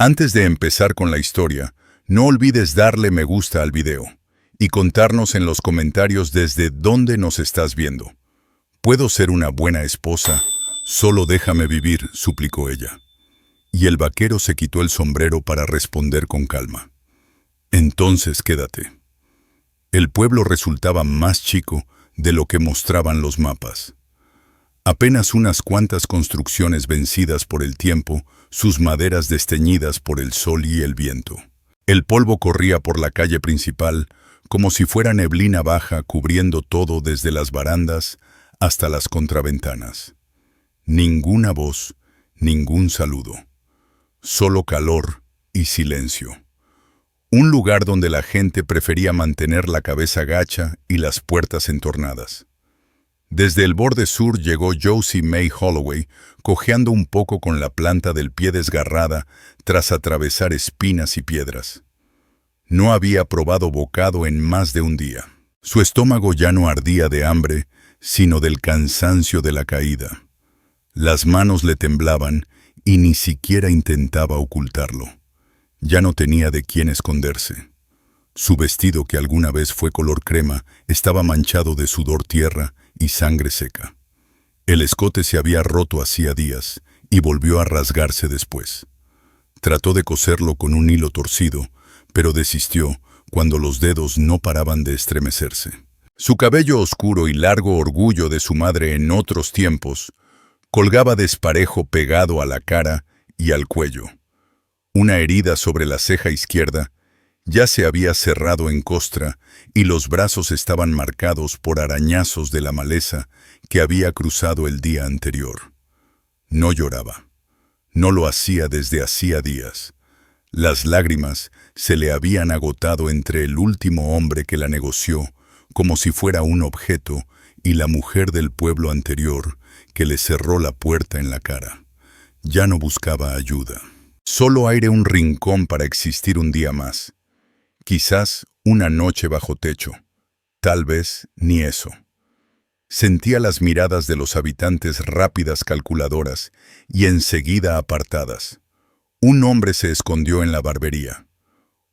Antes de empezar con la historia, no olvides darle me gusta al video y contarnos en los comentarios desde dónde nos estás viendo. Puedo ser una buena esposa, solo déjame vivir, suplicó ella. Y el vaquero se quitó el sombrero para responder con calma. Entonces quédate. El pueblo resultaba más chico de lo que mostraban los mapas. Apenas unas cuantas construcciones vencidas por el tiempo, sus maderas desteñidas por el sol y el viento. El polvo corría por la calle principal como si fuera neblina baja cubriendo todo desde las barandas hasta las contraventanas. Ninguna voz, ningún saludo. Solo calor y silencio. Un lugar donde la gente prefería mantener la cabeza gacha y las puertas entornadas. Desde el borde sur llegó Josie May Holloway, cojeando un poco con la planta del pie desgarrada tras atravesar espinas y piedras. No había probado bocado en más de un día. Su estómago ya no ardía de hambre, sino del cansancio de la caída. Las manos le temblaban y ni siquiera intentaba ocultarlo. Ya no tenía de quién esconderse. Su vestido, que alguna vez fue color crema, estaba manchado de sudor tierra y sangre seca. El escote se había roto hacía días y volvió a rasgarse después. Trató de coserlo con un hilo torcido, pero desistió cuando los dedos no paraban de estremecerse. Su cabello oscuro y largo orgullo de su madre en otros tiempos colgaba desparejo pegado a la cara y al cuello. Una herida sobre la ceja izquierda ya se había cerrado en costra y los brazos estaban marcados por arañazos de la maleza que había cruzado el día anterior. No lloraba. No lo hacía desde hacía días. Las lágrimas se le habían agotado entre el último hombre que la negoció, como si fuera un objeto, y la mujer del pueblo anterior que le cerró la puerta en la cara. Ya no buscaba ayuda. Solo aire, un rincón para existir un día más. Quizás una noche bajo techo. Tal vez ni eso. Sentía las miradas de los habitantes rápidas calculadoras y enseguida apartadas. Un hombre se escondió en la barbería.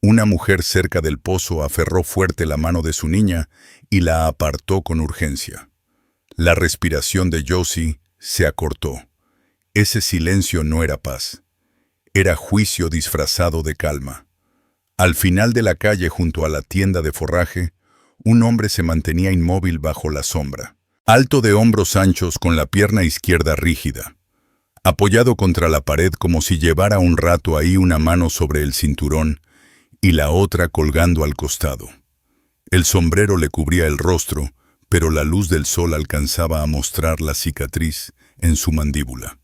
Una mujer cerca del pozo aferró fuerte la mano de su niña y la apartó con urgencia. La respiración de Josie se acortó. Ese silencio no era paz. Era juicio disfrazado de calma. Al final de la calle, junto a la tienda de forraje, un hombre se mantenía inmóvil bajo la sombra. Alto, de hombros anchos, con la pierna izquierda rígida. Apoyado contra la pared como si llevara un rato ahí, una mano sobre el cinturón y la otra colgando al costado. El sombrero le cubría el rostro, pero la luz del sol alcanzaba a mostrar la cicatriz en su mandíbula.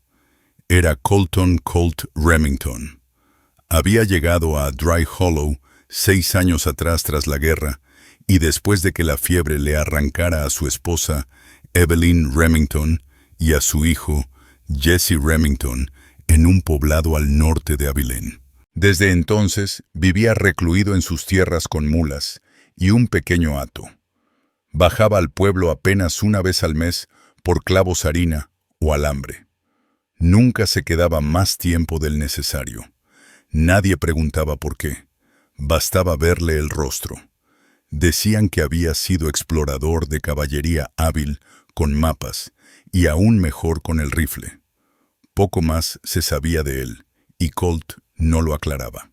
Era Colton Colt Remington. Había llegado a Dry Hollow 6 años atrás tras la guerra, y después de que la fiebre le arrancara a su esposa, Evelyn Remington, y a su hijo, Jesse Remington, en un poblado al norte de Abilene. Desde entonces vivía recluido en sus tierras con mulas y un pequeño hato. Bajaba al pueblo apenas una vez al mes por clavos, harina o alambre. Nunca se quedaba más tiempo del necesario. Nadie preguntaba por qué. Bastaba verle el rostro. Decían que había sido explorador de caballería hábil con mapas y aún mejor con el rifle. Poco más se sabía de él, y Colt no lo aclaraba.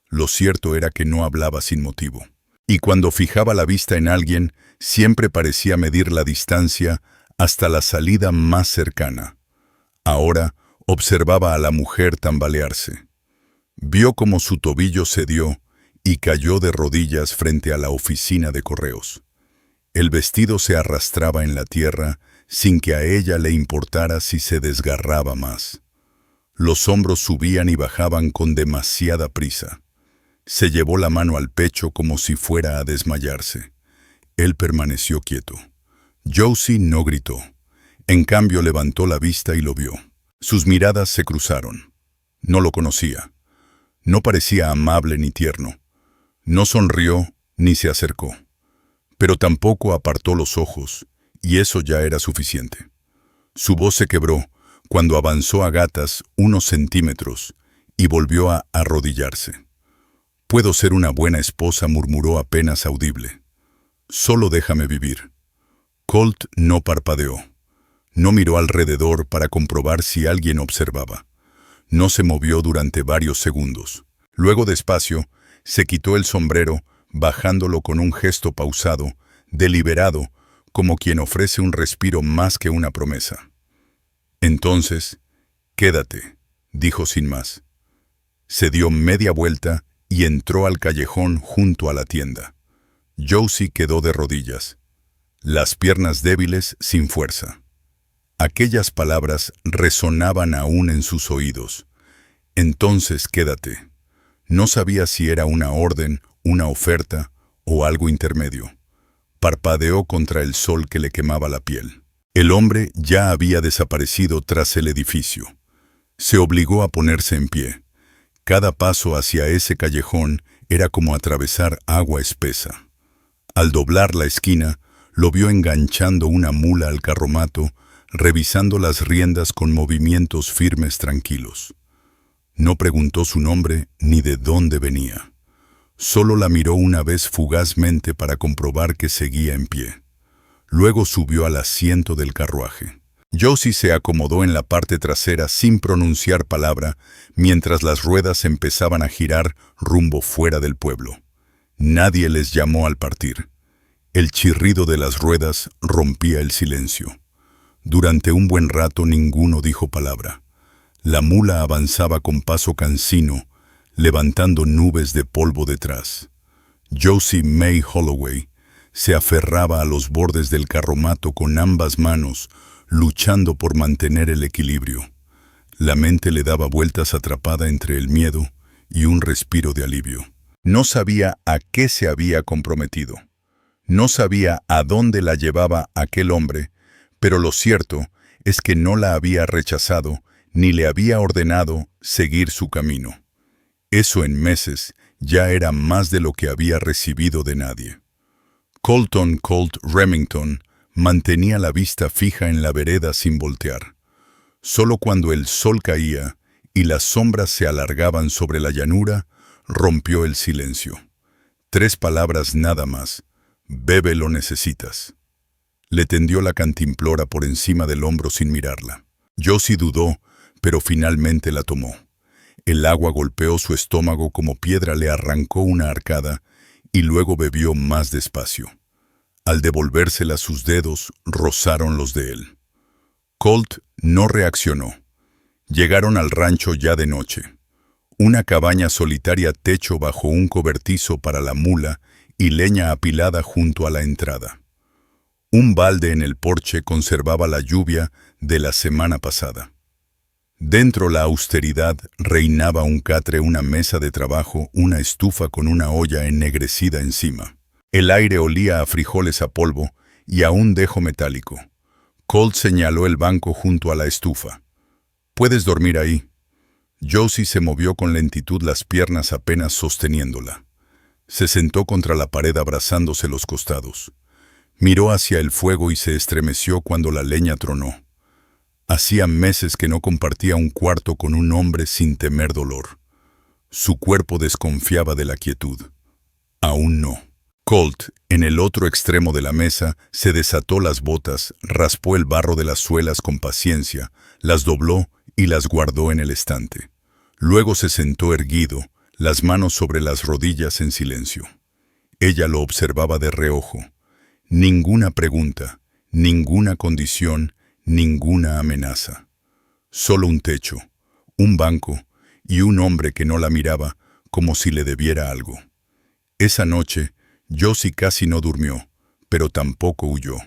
Lo cierto era que no hablaba sin motivo. Y cuando fijaba la vista en alguien, siempre parecía medir la distancia hasta la salida más cercana. Ahora observaba a la mujer tambalearse. Vio cómo su tobillo cedió y cayó de rodillas frente a la oficina de correos. El vestido se arrastraba en la tierra sin que a ella le importara si se desgarraba más. Los hombros subían y bajaban con demasiada prisa. Se llevó la mano al pecho como si fuera a desmayarse. Él permaneció quieto. Josie no gritó. En cambio, levantó la vista y lo vio. Sus miradas se cruzaron. No lo conocía. No parecía amable ni tierno. No sonrió ni se acercó. Pero tampoco apartó los ojos, y eso ya era suficiente. Su voz se quebró cuando avanzó a gatas unos centímetros y volvió a arrodillarse. «Puedo ser una buena esposa», murmuró apenas audible. «Solo déjame vivir». Colt no parpadeó. No miró alrededor para comprobar si alguien observaba. No se movió durante varios segundos. Luego, despacio, se quitó el sombrero, bajándolo con un gesto pausado, deliberado, como quien ofrece un respiro más que una promesa. «Entonces, quédate», dijo sin más. Se dio media vuelta y entró al callejón junto a la tienda. Josie quedó de rodillas, las piernas débiles, sin fuerza. Aquellas palabras resonaban aún en sus oídos. «Entonces quédate». No sabía si era una orden, una oferta o algo intermedio. Parpadeó contra el sol que le quemaba la piel. El hombre ya había desaparecido tras el edificio. Se obligó a ponerse en pie. Cada paso hacia ese callejón era como atravesar agua espesa. Al doblar la esquina, lo vio enganchando una mula al carromato, revisando las riendas con movimientos firmes tranquilos. No preguntó su nombre ni de dónde venía. Solo la miró una vez fugazmente para comprobar que seguía en pie. Luego subió al asiento del carruaje. Josie se acomodó en la parte trasera sin pronunciar palabra, mientras las ruedas empezaban a girar rumbo fuera del pueblo. Nadie les llamó al partir. El chirrido de las ruedas rompía el silencio. Durante un buen rato ninguno dijo palabra. La mula avanzaba con paso cansino, levantando nubes de polvo detrás. Josie May Holloway se aferraba a los bordes del carromato con ambas manos, luchando por mantener el equilibrio. La mente le daba vueltas atrapada entre el miedo y un respiro de alivio. No sabía a qué se había comprometido. No sabía a dónde la llevaba aquel hombre, pero lo cierto es que no la había rechazado ni le había ordenado seguir su camino. Eso en meses ya era más de lo que había recibido de nadie. Colton Colt Remington mantenía la vista fija en la vereda sin voltear. Solo cuando el sol caía y las sombras se alargaban sobre la llanura, rompió el silencio. 3 palabras nada más. «Bebe, lo necesitas». Le tendió la cantimplora por encima del hombro sin mirarla. Josie dudó, pero finalmente la tomó. El agua golpeó su estómago como piedra, le arrancó una arcada y luego bebió más despacio. Al devolvérsela, sus dedos rozaron los de él. Colt no reaccionó. Llegaron al rancho ya de noche. Una cabaña solitaria, techo bajo un cobertizo para la mula y leña apilada junto a la entrada. Un balde en el porche conservaba la lluvia de la semana pasada. Dentro la austeridad reinaba un catre, una mesa de trabajo, una estufa con una olla ennegrecida encima. El aire olía a frijoles a polvo y a un dejo metálico. Colt señaló el banco junto a la estufa. «Puedes dormir ahí». Josie se movió con lentitud, las piernas apenas sosteniéndola. Se sentó contra la pared abrazándose los costados. Miró hacia el fuego y se estremeció cuando la leña tronó. Hacía meses que no compartía un cuarto con un hombre sin temer dolor. Su cuerpo desconfiaba de la quietud. Aún no. Colt, en el otro extremo de la mesa, se desató las botas, raspó el barro de las suelas con paciencia, las dobló y las guardó en el estante. Luego se sentó erguido, las manos sobre las rodillas en silencio. Ella lo observaba de reojo. Ninguna pregunta, ninguna condición, ninguna amenaza. Solo un techo, un banco y un hombre que no la miraba como si le debiera algo. Esa noche, Josie casi no durmió, pero tampoco huyó.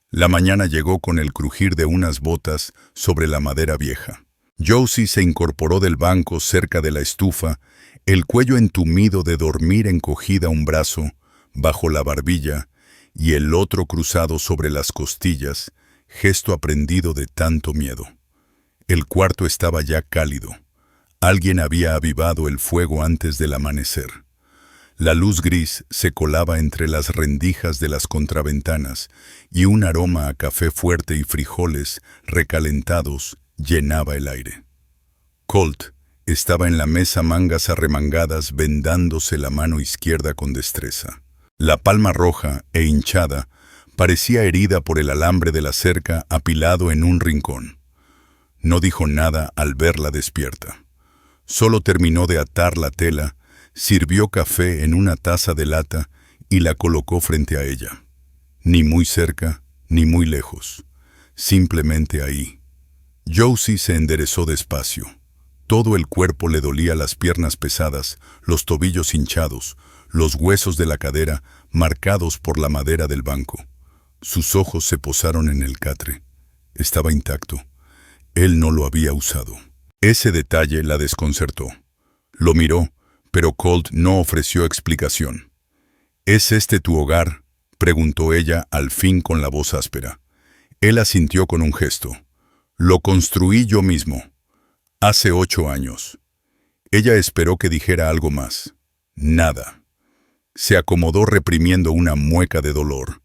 La mañana llegó con el crujir de unas botas sobre la madera vieja. Josie se incorporó del banco cerca de la estufa, el cuello entumido de dormir, encogida un brazo bajo la barbilla y el otro cruzado sobre las costillas, gesto aprendido de tanto miedo. El cuarto estaba ya cálido. Alguien había avivado el fuego antes del amanecer. La luz gris se colaba entre las rendijas de las contraventanas y un aroma a café fuerte y frijoles recalentados llenaba el aire. Colt, estaba en la mesa mangas arremangadas, vendándose la mano izquierda con destreza. La palma roja e hinchada parecía herida por el alambre de la cerca apilado en un rincón. No dijo nada al verla despierta. Solo terminó de atar la tela, sirvió café en una taza de lata y la colocó frente a ella. Ni muy cerca, ni muy lejos. Simplemente ahí. Josie se enderezó despacio. Todo el cuerpo le dolía, las piernas pesadas, los tobillos hinchados, los huesos de la cadera marcados por la madera del banco. Sus ojos se posaron en el catre. Estaba intacto. Él no lo había usado. Ese detalle la desconcertó. Lo miró, pero Colt no ofreció explicación. ¿Es este tu hogar?, preguntó ella al fin con la voz áspera. Él asintió con un gesto. Lo construí yo mismo. Hace 8 años. Ella esperó que dijera algo más. Nada. Se acomodó reprimiendo una mueca de dolor.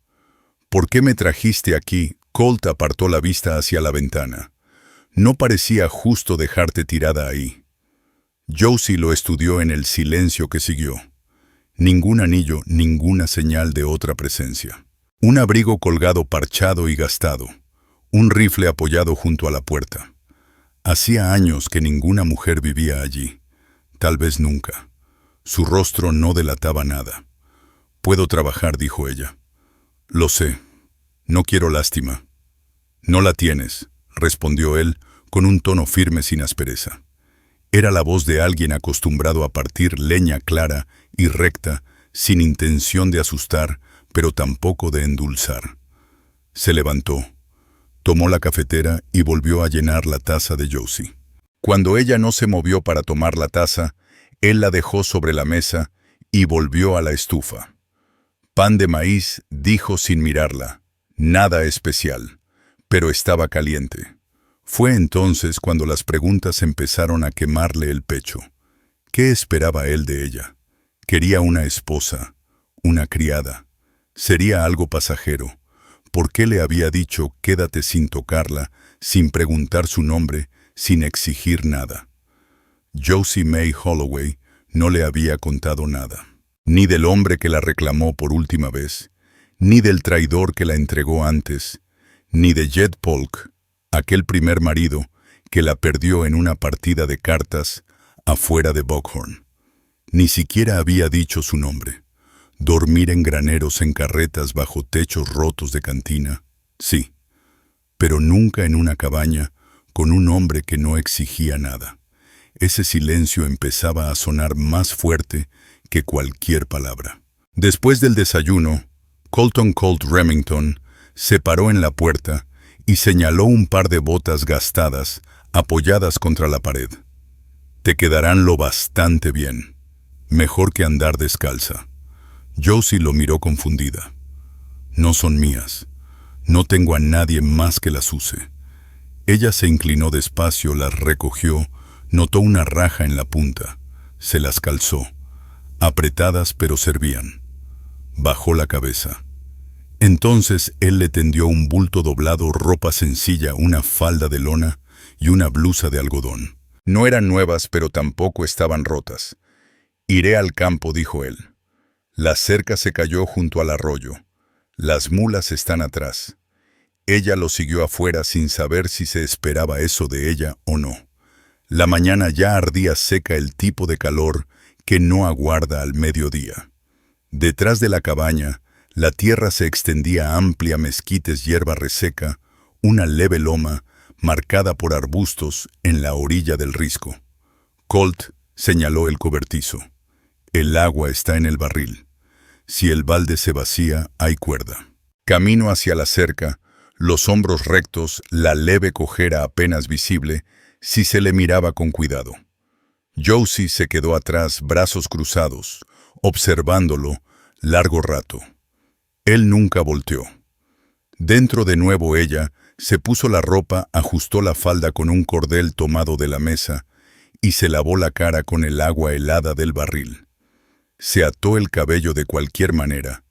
¿Por qué me trajiste aquí? Colt apartó la vista hacia la ventana. No parecía justo dejarte tirada ahí. Josie lo estudió en el silencio que siguió. Ningún anillo, ninguna señal de otra presencia. Un abrigo colgado parchado y gastado. Un rifle apoyado junto a la puerta. Hacía años que ninguna mujer vivía allí. Tal vez nunca. Su rostro no delataba nada. «Puedo trabajar», dijo ella. «Lo sé. No quiero lástima». «No la tienes», respondió él con un tono firme sin aspereza. Era la voz de alguien acostumbrado a partir leña clara y recta, sin intención de asustar, pero tampoco de endulzar. Se levantó, tomó la cafetera y volvió a llenar la taza de Josie. Cuando ella no se movió para tomar la taza, él la dejó sobre la mesa y volvió a la estufa. «Pan de maíz», dijo sin mirarla. Nada especial, pero estaba caliente. Fue entonces cuando las preguntas empezaron a quemarle el pecho. ¿Qué esperaba él de ella? Quería una esposa, una criada. Sería algo pasajero. ¿Por qué le había dicho «quédate» sin tocarla, sin preguntar su nombre, sin exigir nada? Josie May Holloway no le había contado nada. Ni del hombre que la reclamó por última vez, ni del traidor que la entregó antes, ni de Jed Polk, aquel primer marido que la perdió en una partida de cartas afuera de Buckhorn. Ni siquiera había dicho su nombre. Dormir en graneros, en carretas, bajo techos rotos de cantina, sí, pero nunca en una cabaña con un hombre que no exigía nada. Ese silencio empezaba a sonar más fuerte que cualquier palabra. Después del desayuno, Colton Colt Remington se paró en la puerta y señaló un par de botas gastadas, apoyadas contra la pared. «Te quedarán lo bastante bien. Mejor que andar descalza». Josie lo miró confundida. «No son mías. No tengo a nadie más que las use». Ella se inclinó despacio, las recogió, notó una raja en la punta. Se las calzó. Apretadas, pero servían. Bajó la cabeza. Entonces él le tendió un bulto doblado, ropa sencilla, una falda de lona y una blusa de algodón. No eran nuevas, pero tampoco estaban rotas. «Iré al campo», dijo él. La cerca se cayó junto al arroyo. Las mulas están atrás. Ella lo siguió afuera sin saber si se esperaba eso de ella o no. La mañana ya ardía seca, el tipo de calor que no aguarda al mediodía. Detrás de la cabaña, la tierra se extendía amplia, mezquites, hierba reseca, una leve loma marcada por arbustos en la orilla del risco. Colt señaló el cobertizo. «El agua está en el barril. Si el balde se vacía, hay cuerda». Camino hacia la cerca, los hombros rectos, la leve cojera apenas visible, si se le miraba con cuidado. Josie se quedó atrás, brazos cruzados, observándolo largo rato. Él nunca volteó. Dentro de nuevo ella se puso la ropa, ajustó la falda con un cordel tomado de la mesa y se lavó la cara con el agua helada del barril. Se ató el cabello de cualquier manera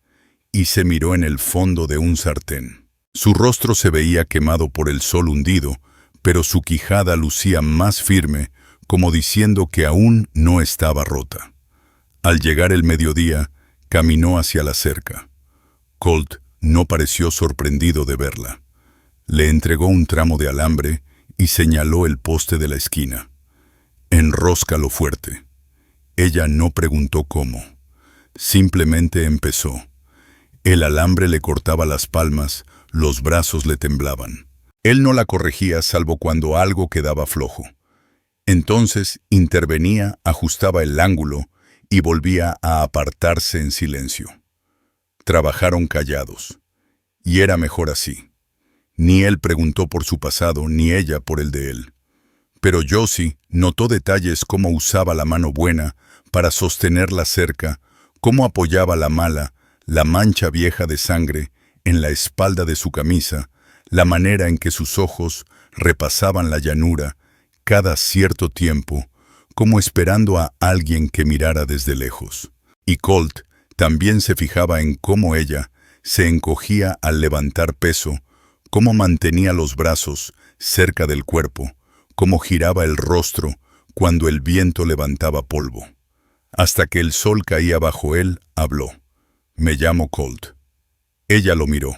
y se miró en el fondo de un sartén. Su rostro se veía quemado por el sol hundido, pero su quijada lucía más firme, como diciendo que aún no estaba rota. Al llegar el mediodía, caminó hacia la cerca. Colt no pareció sorprendido de verla. Le entregó un tramo de alambre y señaló el poste de la esquina. «Enróscalo fuerte». Ella no preguntó cómo. Simplemente empezó. El alambre le cortaba las palmas, los brazos le temblaban. Él no la corregía salvo cuando algo quedaba flojo. Entonces intervenía, ajustaba el ángulo y volvía a apartarse en silencio. Trabajaron callados. Y era mejor así. Ni él preguntó por su pasado, ni ella por el de él. Pero Josie notó detalles como usaba la mano buena para sostener la cerca, cómo apoyaba la mala, la mancha vieja de sangre, en la espalda de su camisa, la manera en que sus ojos repasaban la llanura cada cierto tiempo, como esperando a alguien que mirara desde lejos. Y Colt también se fijaba en cómo ella se encogía al levantar peso, cómo mantenía los brazos cerca del cuerpo, cómo giraba el rostro cuando el viento levantaba polvo. Hasta que el sol caía bajo él, habló. «Me llamo Colt». Ella lo miró.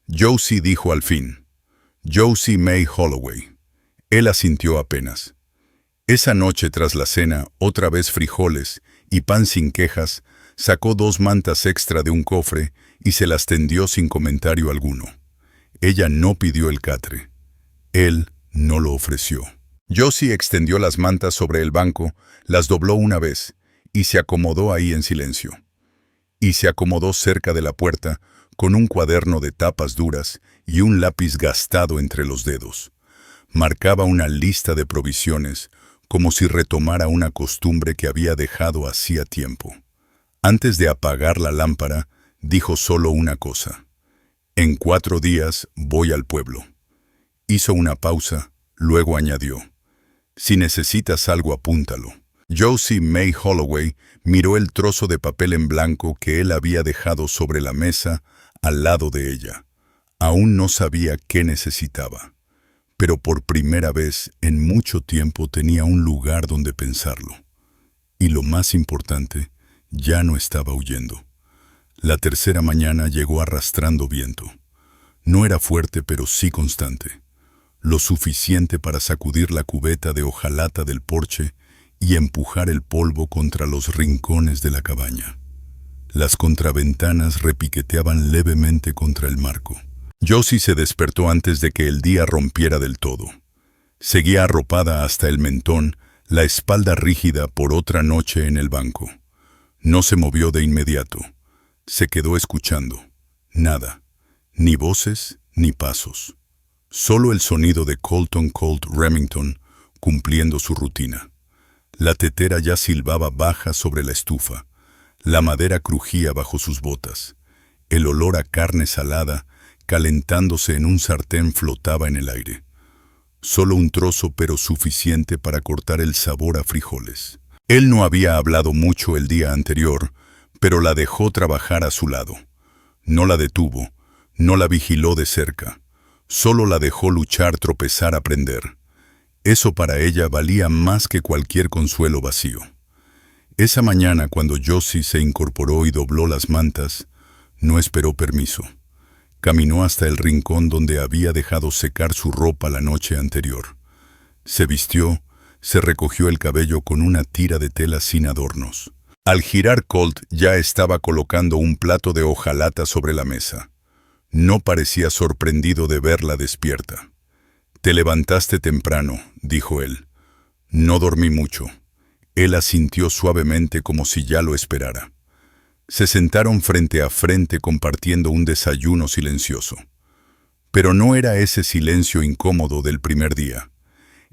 «Josie», dijo al fin. «Josie May Holloway». Él asintió apenas. Esa noche tras la cena, otra vez frijoles y pan sin quejas, sacó 2 mantas extra de un cofre y se las tendió sin comentario alguno. Ella no pidió el catre. Él no lo ofreció. Josie extendió las mantas sobre el banco, las dobló una vez y se acomodó ahí en silencio. Y se acomodó cerca de la puerta con un cuaderno de tapas duras y un lápiz gastado entre los dedos. Marcaba una lista de provisiones, como si retomara una costumbre que había dejado hacía tiempo. Antes de apagar la lámpara, dijo solo una cosa. «En 4 días voy al pueblo». Hizo una pausa, luego añadió. «Si necesitas algo, apúntalo». Josie May Holloway miró el trozo de papel en blanco que él había dejado sobre la mesa al lado de ella. Aún no sabía qué necesitaba, pero por primera vez en mucho tiempo tenía un lugar donde pensarlo. Y lo más importante, ya no estaba huyendo. La tercera mañana llegó arrastrando viento. No era fuerte, pero sí constante. Lo suficiente para sacudir la cubeta de hojalata del porche y empujar el polvo contra los rincones de la cabaña. Las contraventanas repiqueteaban levemente contra el marco. Josie se despertó antes de que el día rompiera del todo. Seguía arropada hasta el mentón, la espalda rígida por otra noche en el banco. No se movió de inmediato. Se quedó escuchando. Nada. Ni voces, ni pasos. Solo el sonido de Colton Colt Remington cumpliendo su rutina. La tetera ya silbaba baja sobre la estufa. La madera crujía bajo sus botas. El olor a carne salada, calentándose en un sartén, flotaba en el aire. Solo un trozo, pero suficiente para cortar el sabor a frijoles. Él no había hablado mucho el día anterior, pero la dejó trabajar a su lado. No la detuvo, no la vigiló de cerca. Solo la dejó luchar, tropezar, aprender. Eso para ella valía más que cualquier consuelo vacío. Esa mañana, cuando Josie se incorporó y dobló las mantas, no esperó permiso. Caminó hasta el rincón donde había dejado secar su ropa la noche anterior. Se vistió, se recogió el cabello con una tira de tela sin adornos. Al girar, Colt ya estaba colocando un plato de hojalata sobre la mesa. No parecía sorprendido de verla despierta. «Te levantaste temprano», dijo él. «No dormí mucho». Él asintió suavemente como si ya lo esperara. Se sentaron frente a frente compartiendo un desayuno silencioso. Pero no era ese silencio incómodo del primer día.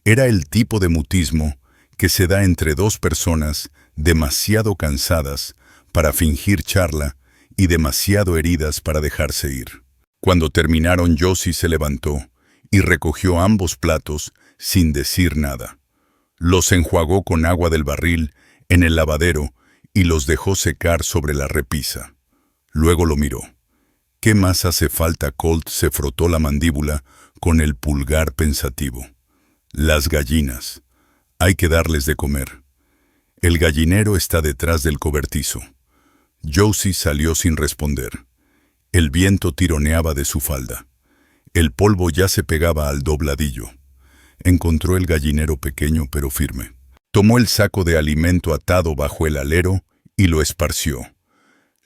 Era el tipo de mutismo que se da entre 2 personas demasiado cansadas para fingir charla y demasiado heridas para dejarse ir. Cuando terminaron, Josie se levantó y recogió ambos platos sin decir nada. Los enjuagó con agua del barril en el lavadero y los dejó secar sobre la repisa. Luego lo miró. «¿Qué más hace falta?» Colt se frotó la mandíbula con el pulgar pensativo. «Las gallinas. Hay que darles de comer. El gallinero está detrás del cobertizo. Josie salió sin responder. El viento tironeaba de su falda. El polvo ya se pegaba al dobladillo. Encontró el gallinero pequeño pero firme. Tomó el saco de alimento atado bajo el alero y lo esparció.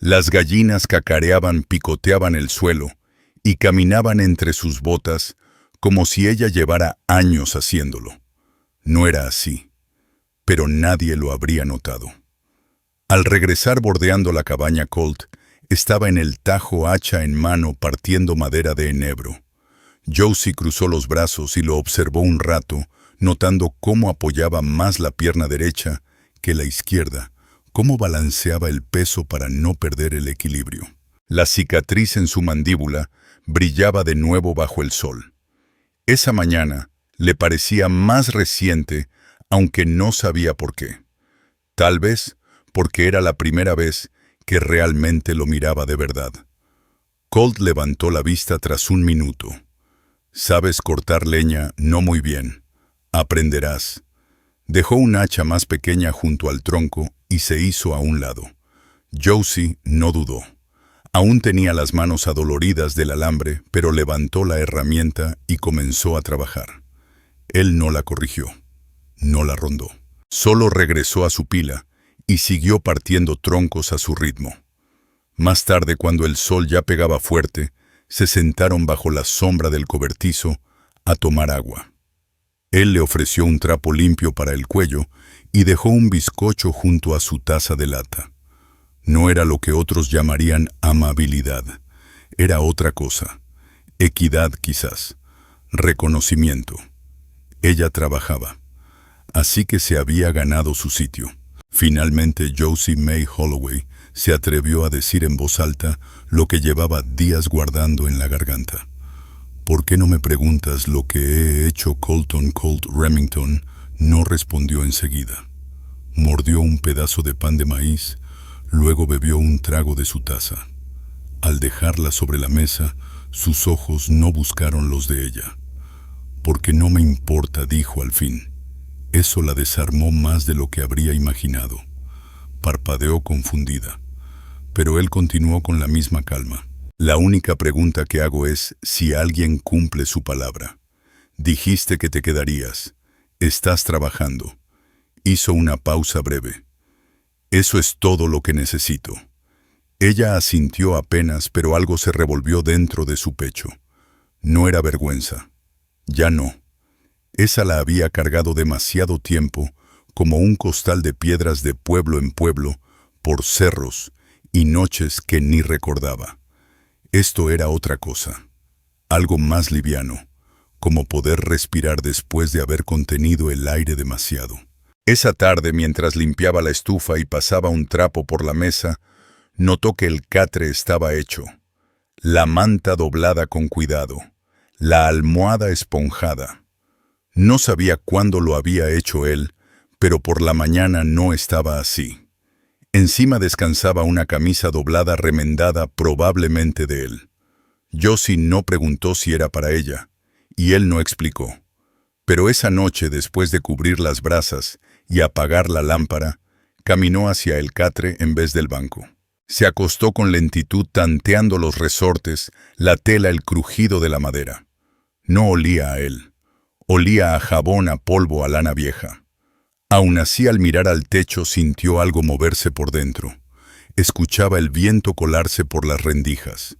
Las gallinas cacareaban, picoteaban el suelo y caminaban entre sus botas como si ella llevara años haciéndolo. No era así, pero nadie lo habría notado. Al regresar bordeando la cabaña, Colt estaba en el tajo, hacha en mano, partiendo madera de enebro. Josie cruzó los brazos y lo observó un rato, notando cómo apoyaba más la pierna derecha que la izquierda, cómo balanceaba el peso para no perder el equilibrio. La cicatriz en su mandíbula brillaba de nuevo bajo el sol. Esa mañana le parecía más reciente, aunque no sabía por qué. Tal vez porque era la primera vez que realmente lo miraba de verdad. Colt levantó la vista tras un minuto. «Sabes cortar leña, no muy bien. Aprenderás». Dejó un hacha más pequeña junto al tronco y se hizo a un lado. Josie no dudó. Aún tenía las manos adoloridas del alambre, pero levantó la herramienta y comenzó a trabajar. Él no la corrigió, no la rondó. Solo regresó a su pila y siguió partiendo troncos a su ritmo. Más tarde, cuando el sol ya pegaba fuerte, se sentaron bajo la sombra del cobertizo a tomar agua. Él le ofreció un trapo limpio para el cuello y dejó un bizcocho junto a su taza de lata. No era lo que otros llamarían amabilidad, era otra cosa. Equidad quizás, reconocimiento. Ella trabajaba, así que se había ganado su sitio. Finalmente Josie May Holloway se atrevió a decir en voz alta lo que llevaba días guardando en la garganta. «¿Por qué no me preguntas lo que he hecho, Colton Colt Remington?», no respondió enseguida. Mordió un pedazo de pan de maíz, luego bebió un trago de su taza. Al dejarla sobre la mesa, sus ojos no buscaron los de ella. «Porque no me importa», dijo al fin. Eso la desarmó más de lo que habría imaginado. Parpadeó confundida, pero él continuó con la misma calma. «La única pregunta que hago es si alguien cumple su palabra. Dijiste que te quedarías. Estás trabajando». Hizo una pausa breve. «Eso es todo lo que necesito». Ella asintió apenas, pero algo se revolvió dentro de su pecho. No era vergüenza. Ya no. Esa la había cargado demasiado tiempo, como un costal de piedras de pueblo en pueblo, por cerros y noches que ni recordaba. Esto era otra cosa, algo más liviano, como poder respirar después de haber contenido el aire demasiado. Esa tarde, mientras limpiaba la estufa y pasaba un trapo por la mesa, notó que el catre estaba hecho, la manta doblada con cuidado, la almohada esponjada. No sabía cuándo lo había hecho él, pero por la mañana no estaba así. Encima descansaba una camisa doblada remendada, probablemente de él. Josie no preguntó si era para ella, y él no explicó. Pero esa noche, después de cubrir las brasas y apagar la lámpara, caminó hacia el catre en vez del banco. Se acostó con lentitud, tanteando los resortes, la tela, el crujido de la madera. No olía a él. Olía a jabón, a polvo, a lana vieja. Aún así, al mirar al techo, sintió algo moverse por dentro. Escuchaba el viento colarse por las rendijas.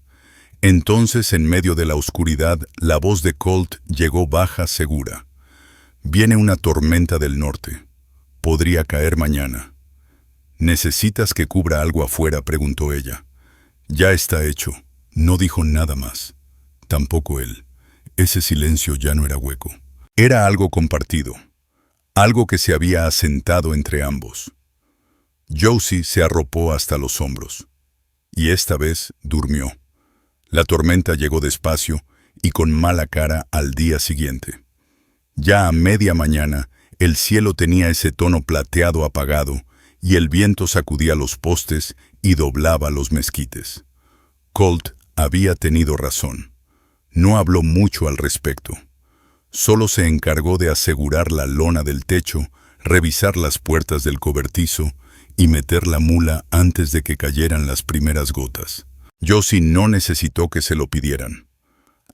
Entonces, en medio de la oscuridad, la voz de Colt llegó baja, segura. «Viene una tormenta del norte. Podría caer mañana». «¿Necesitas que cubra algo afuera?», preguntó ella. «Ya está hecho». No dijo nada más. Tampoco él. Ese silencio ya no era hueco. Era algo compartido. Algo que se había asentado entre ambos. Josie se arropó hasta los hombros. Y esta vez durmió. La tormenta llegó despacio y con mala cara al día siguiente. Ya a media mañana, el cielo tenía ese tono plateado apagado y el viento sacudía los postes y doblaba los mezquites. Colt había tenido razón. No habló mucho al respecto. Solo se encargó de asegurar la lona del techo, revisar las puertas del cobertizo y meter la mula antes de que cayeran las primeras gotas. Josie no necesitó que se lo pidieran.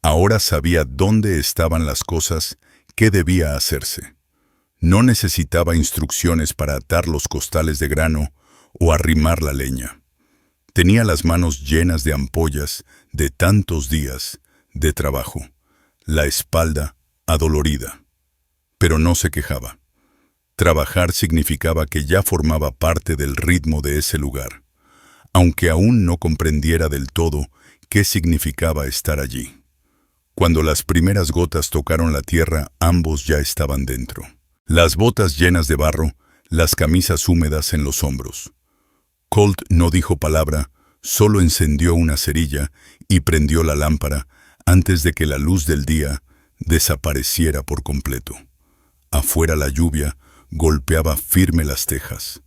Ahora sabía dónde estaban las cosas, qué debía hacerse. No necesitaba instrucciones para atar los costales de grano o arrimar la leña. Tenía las manos llenas de ampollas de tantos días de trabajo, la espalda adolorida. Pero no se quejaba. Trabajar significaba que ya formaba parte del ritmo de ese lugar, aunque aún no comprendiera del todo qué significaba estar allí. Cuando las primeras gotas tocaron la tierra, ambos ya estaban dentro. Las botas llenas de barro, las camisas húmedas en los hombros. Colt no dijo palabra, solo encendió una cerilla y prendió la lámpara antes de que la luz del día desapareciera por completo. Afuera la lluvia golpeaba firme las tejas,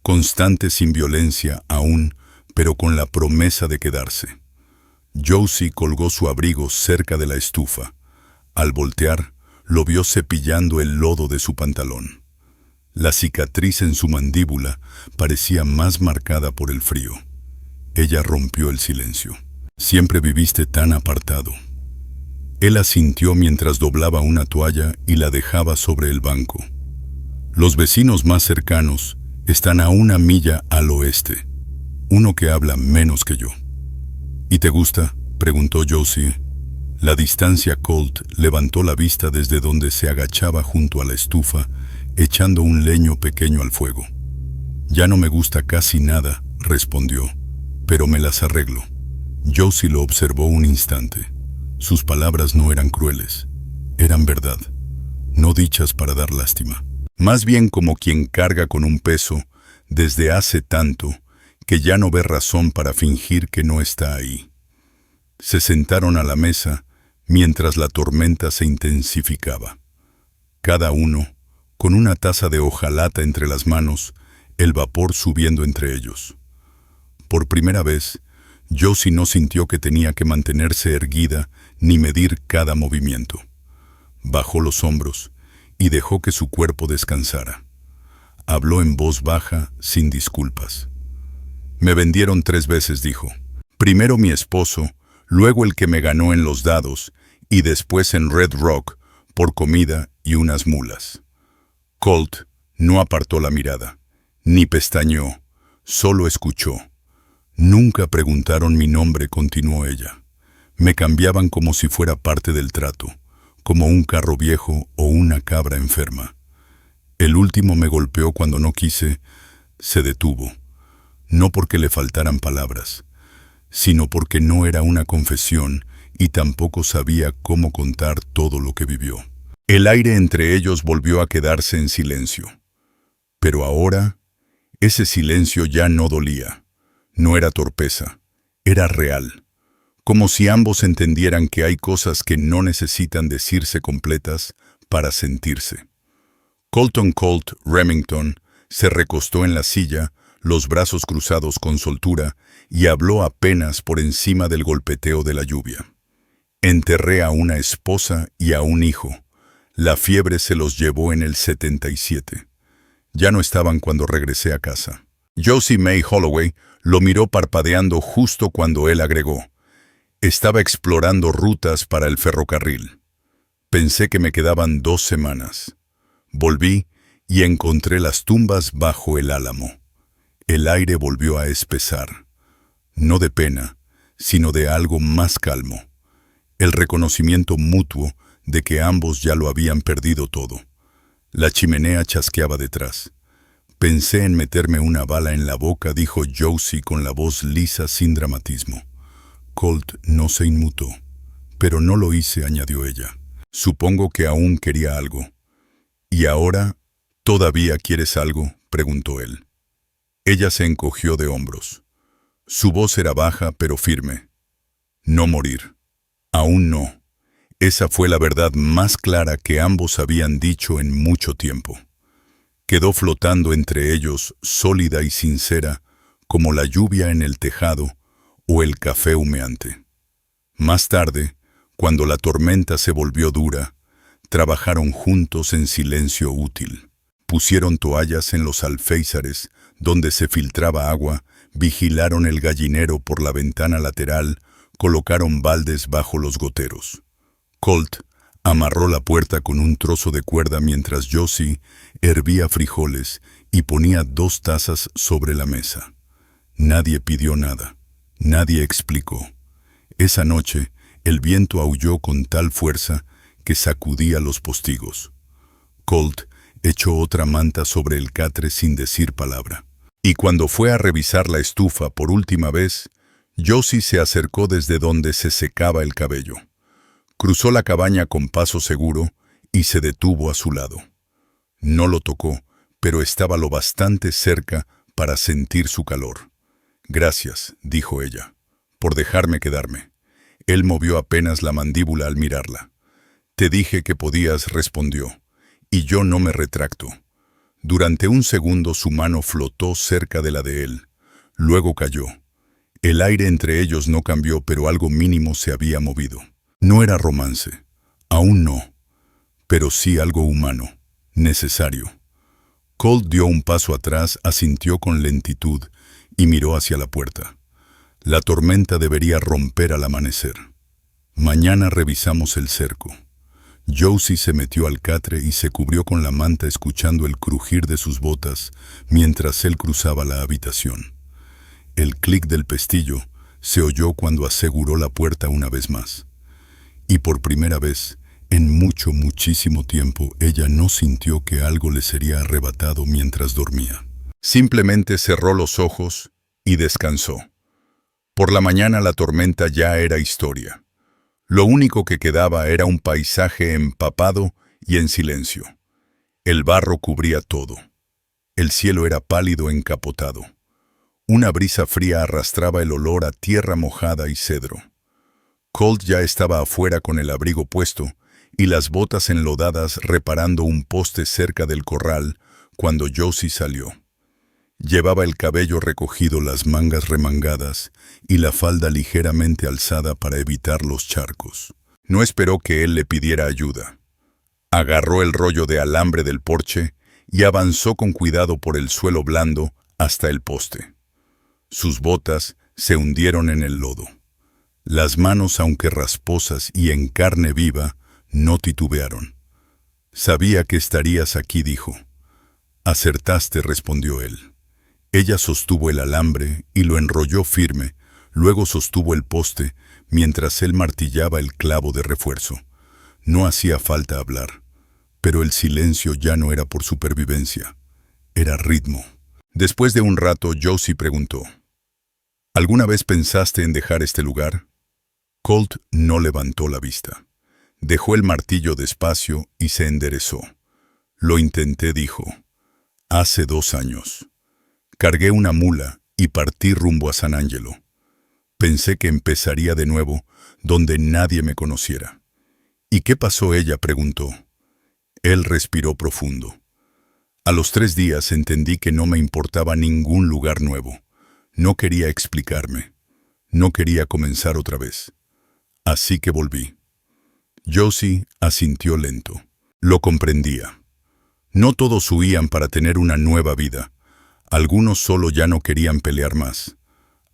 constante sin violencia aún, pero con la promesa de quedarse. Josie colgó su abrigo cerca de la estufa. Al voltear, lo vio cepillando el lodo de su pantalón. La cicatriz en su mandíbula parecía más marcada por el frío. Ella rompió el silencio. Siempre viviste tan apartado. Él asintió mientras doblaba una toalla y la dejaba sobre el banco. Los vecinos más cercanos están a 1 milla al oeste. Uno que habla menos que yo. ¿Y te gusta?, preguntó Josie. La distancia. Colt levantó la vista desde donde se agachaba junto a la estufa, echando un leño pequeño al fuego. Ya no me gusta casi nada, respondió, pero me las arreglo. Josie lo observó un instante. Sus palabras no eran crueles, eran verdad, no dichas para dar lástima. Más bien como quien carga con un peso desde hace tanto que ya no ve razón para fingir que no está ahí. Se sentaron a la mesa mientras la tormenta se intensificaba. Cada uno, con una taza de hojalata entre las manos, el vapor subiendo entre ellos. Por primera vez, Josie no sintió que tenía que mantenerse erguida ni medir cada movimiento. Bajó los hombros y dejó que su cuerpo descansara. Habló en voz baja, sin disculpas. Me vendieron 3 veces, dijo. Primero mi esposo, luego el que me ganó en los dados, y después en Red Rock, por comida y unas mulas. Colt no apartó la mirada, ni pestañeó, solo escuchó. Nunca preguntaron mi nombre, continuó ella. Me cambiaban como si fuera parte del trato, como un carro viejo o una cabra enferma. El último me golpeó cuando no quise, se detuvo. No porque le faltaran palabras, sino porque no era una confesión y tampoco sabía cómo contar todo lo que vivió. El aire entre ellos volvió a quedarse en silencio. Pero ahora, ese silencio ya no dolía. No era torpeza, era real. Como si ambos entendieran que hay cosas que no necesitan decirse completas para sentirse. Colton Colt Remington se recostó en la silla, los brazos cruzados con soltura, y habló apenas por encima del golpeteo de la lluvia. Enterré a una esposa y a un hijo. La fiebre se los llevó en el 77. Ya no estaban cuando regresé a casa. Josie May Holloway lo miró parpadeando justo cuando él agregó. Estaba explorando rutas para el ferrocarril. Pensé que me quedaban 2 semanas. Volví y encontré las tumbas bajo el álamo. El aire volvió a espesar. No de pena, sino de algo más calmo. El reconocimiento mutuo de que ambos ya lo habían perdido todo. La chimenea chasqueaba detrás. Pensé en meterme una bala en la boca, dijo Josie con la voz lisa sin dramatismo. Colt no se inmutó. Pero no lo hice, añadió ella. Supongo que aún quería algo. ¿Y ahora todavía quieres algo?, preguntó él. Ella se encogió de hombros. Su voz era baja pero firme. No morir. Aún no. Esa fue la verdad más clara que ambos habían dicho en mucho tiempo. Quedó flotando entre ellos, sólida y sincera, como la lluvia en el tejado o el café humeante. Más tarde, cuando la tormenta se volvió dura, trabajaron juntos en silencio útil. Pusieron toallas en los alféizares, donde se filtraba agua, vigilaron el gallinero por la ventana lateral, colocaron baldes bajo los goteros. Colt amarró la puerta con un trozo de cuerda mientras Josie hervía frijoles y ponía 2 tazas sobre la mesa. Nadie pidió nada. Nadie explicó. Esa noche, el viento aulló con tal fuerza que sacudía los postigos. Colt echó otra manta sobre el catre sin decir palabra. Y cuando fue a revisar la estufa por última vez, Josie se acercó desde donde se secaba el cabello. Cruzó la cabaña con paso seguro y se detuvo a su lado. No lo tocó, pero estaba lo bastante cerca para sentir su calor. «Gracias», dijo ella, «por dejarme quedarme». Él movió apenas la mandíbula al mirarla. «Te dije que podías», respondió, «y yo no me retracto». Durante un segundo su mano flotó cerca de la de él. Luego cayó. El aire entre ellos no cambió, pero algo mínimo se había movido. No era romance, aún no, pero sí algo humano, necesario. Colt dio un paso atrás, asintió con lentitud y miró hacia la puerta. La tormenta debería romper al amanecer. Mañana revisamos el cerco. Josie se metió al catre y se cubrió con la manta escuchando el crujir de sus botas mientras él cruzaba la habitación. El clic del pestillo se oyó cuando aseguró la puerta una vez más. Y por primera vez, en muchísimo tiempo, ella no sintió que algo le sería arrebatado mientras dormía. Simplemente cerró los ojos y descansó. Por la mañana la tormenta ya era historia. Lo único que quedaba era un paisaje empapado y en silencio. El barro cubría todo. El cielo era pálido encapotado. Una brisa fría arrastraba el olor a tierra mojada y cedro. Colt ya estaba afuera con el abrigo puesto y las botas enlodadas reparando un poste cerca del corral cuando Josie salió. Llevaba el cabello recogido, las mangas remangadas y la falda ligeramente alzada para evitar los charcos. No esperó que él le pidiera ayuda. Agarró el rollo de alambre del porche y avanzó con cuidado por el suelo blando hasta el poste. Sus botas se hundieron en el lodo. Las manos, aunque rasposas y en carne viva, no titubearon. «Sabía que estarías aquí», dijo. «Acertaste», respondió él. Ella sostuvo el alambre y lo enrolló firme, luego sostuvo el poste mientras él martillaba el clavo de refuerzo. No hacía falta hablar, pero el silencio ya no era por supervivencia, era ritmo. Después de un rato, Josie preguntó, «¿Alguna vez pensaste en dejar este lugar?» Colt no levantó la vista. Dejó el martillo despacio y se enderezó. «Lo intenté», dijo. «Hace 2 años. Cargué una mula y partí rumbo a San Angelo. Pensé que empezaría de nuevo, donde nadie me conociera». «¿Y qué pasó?» ella preguntó. Él respiró profundo. «A los 3 días entendí que no me importaba ningún lugar nuevo. No quería explicarme. No quería comenzar otra vez. Así que volví». Josie asintió lento. Lo comprendía. No todos huían para tener una nueva vida. Algunos solo ya no querían pelear más.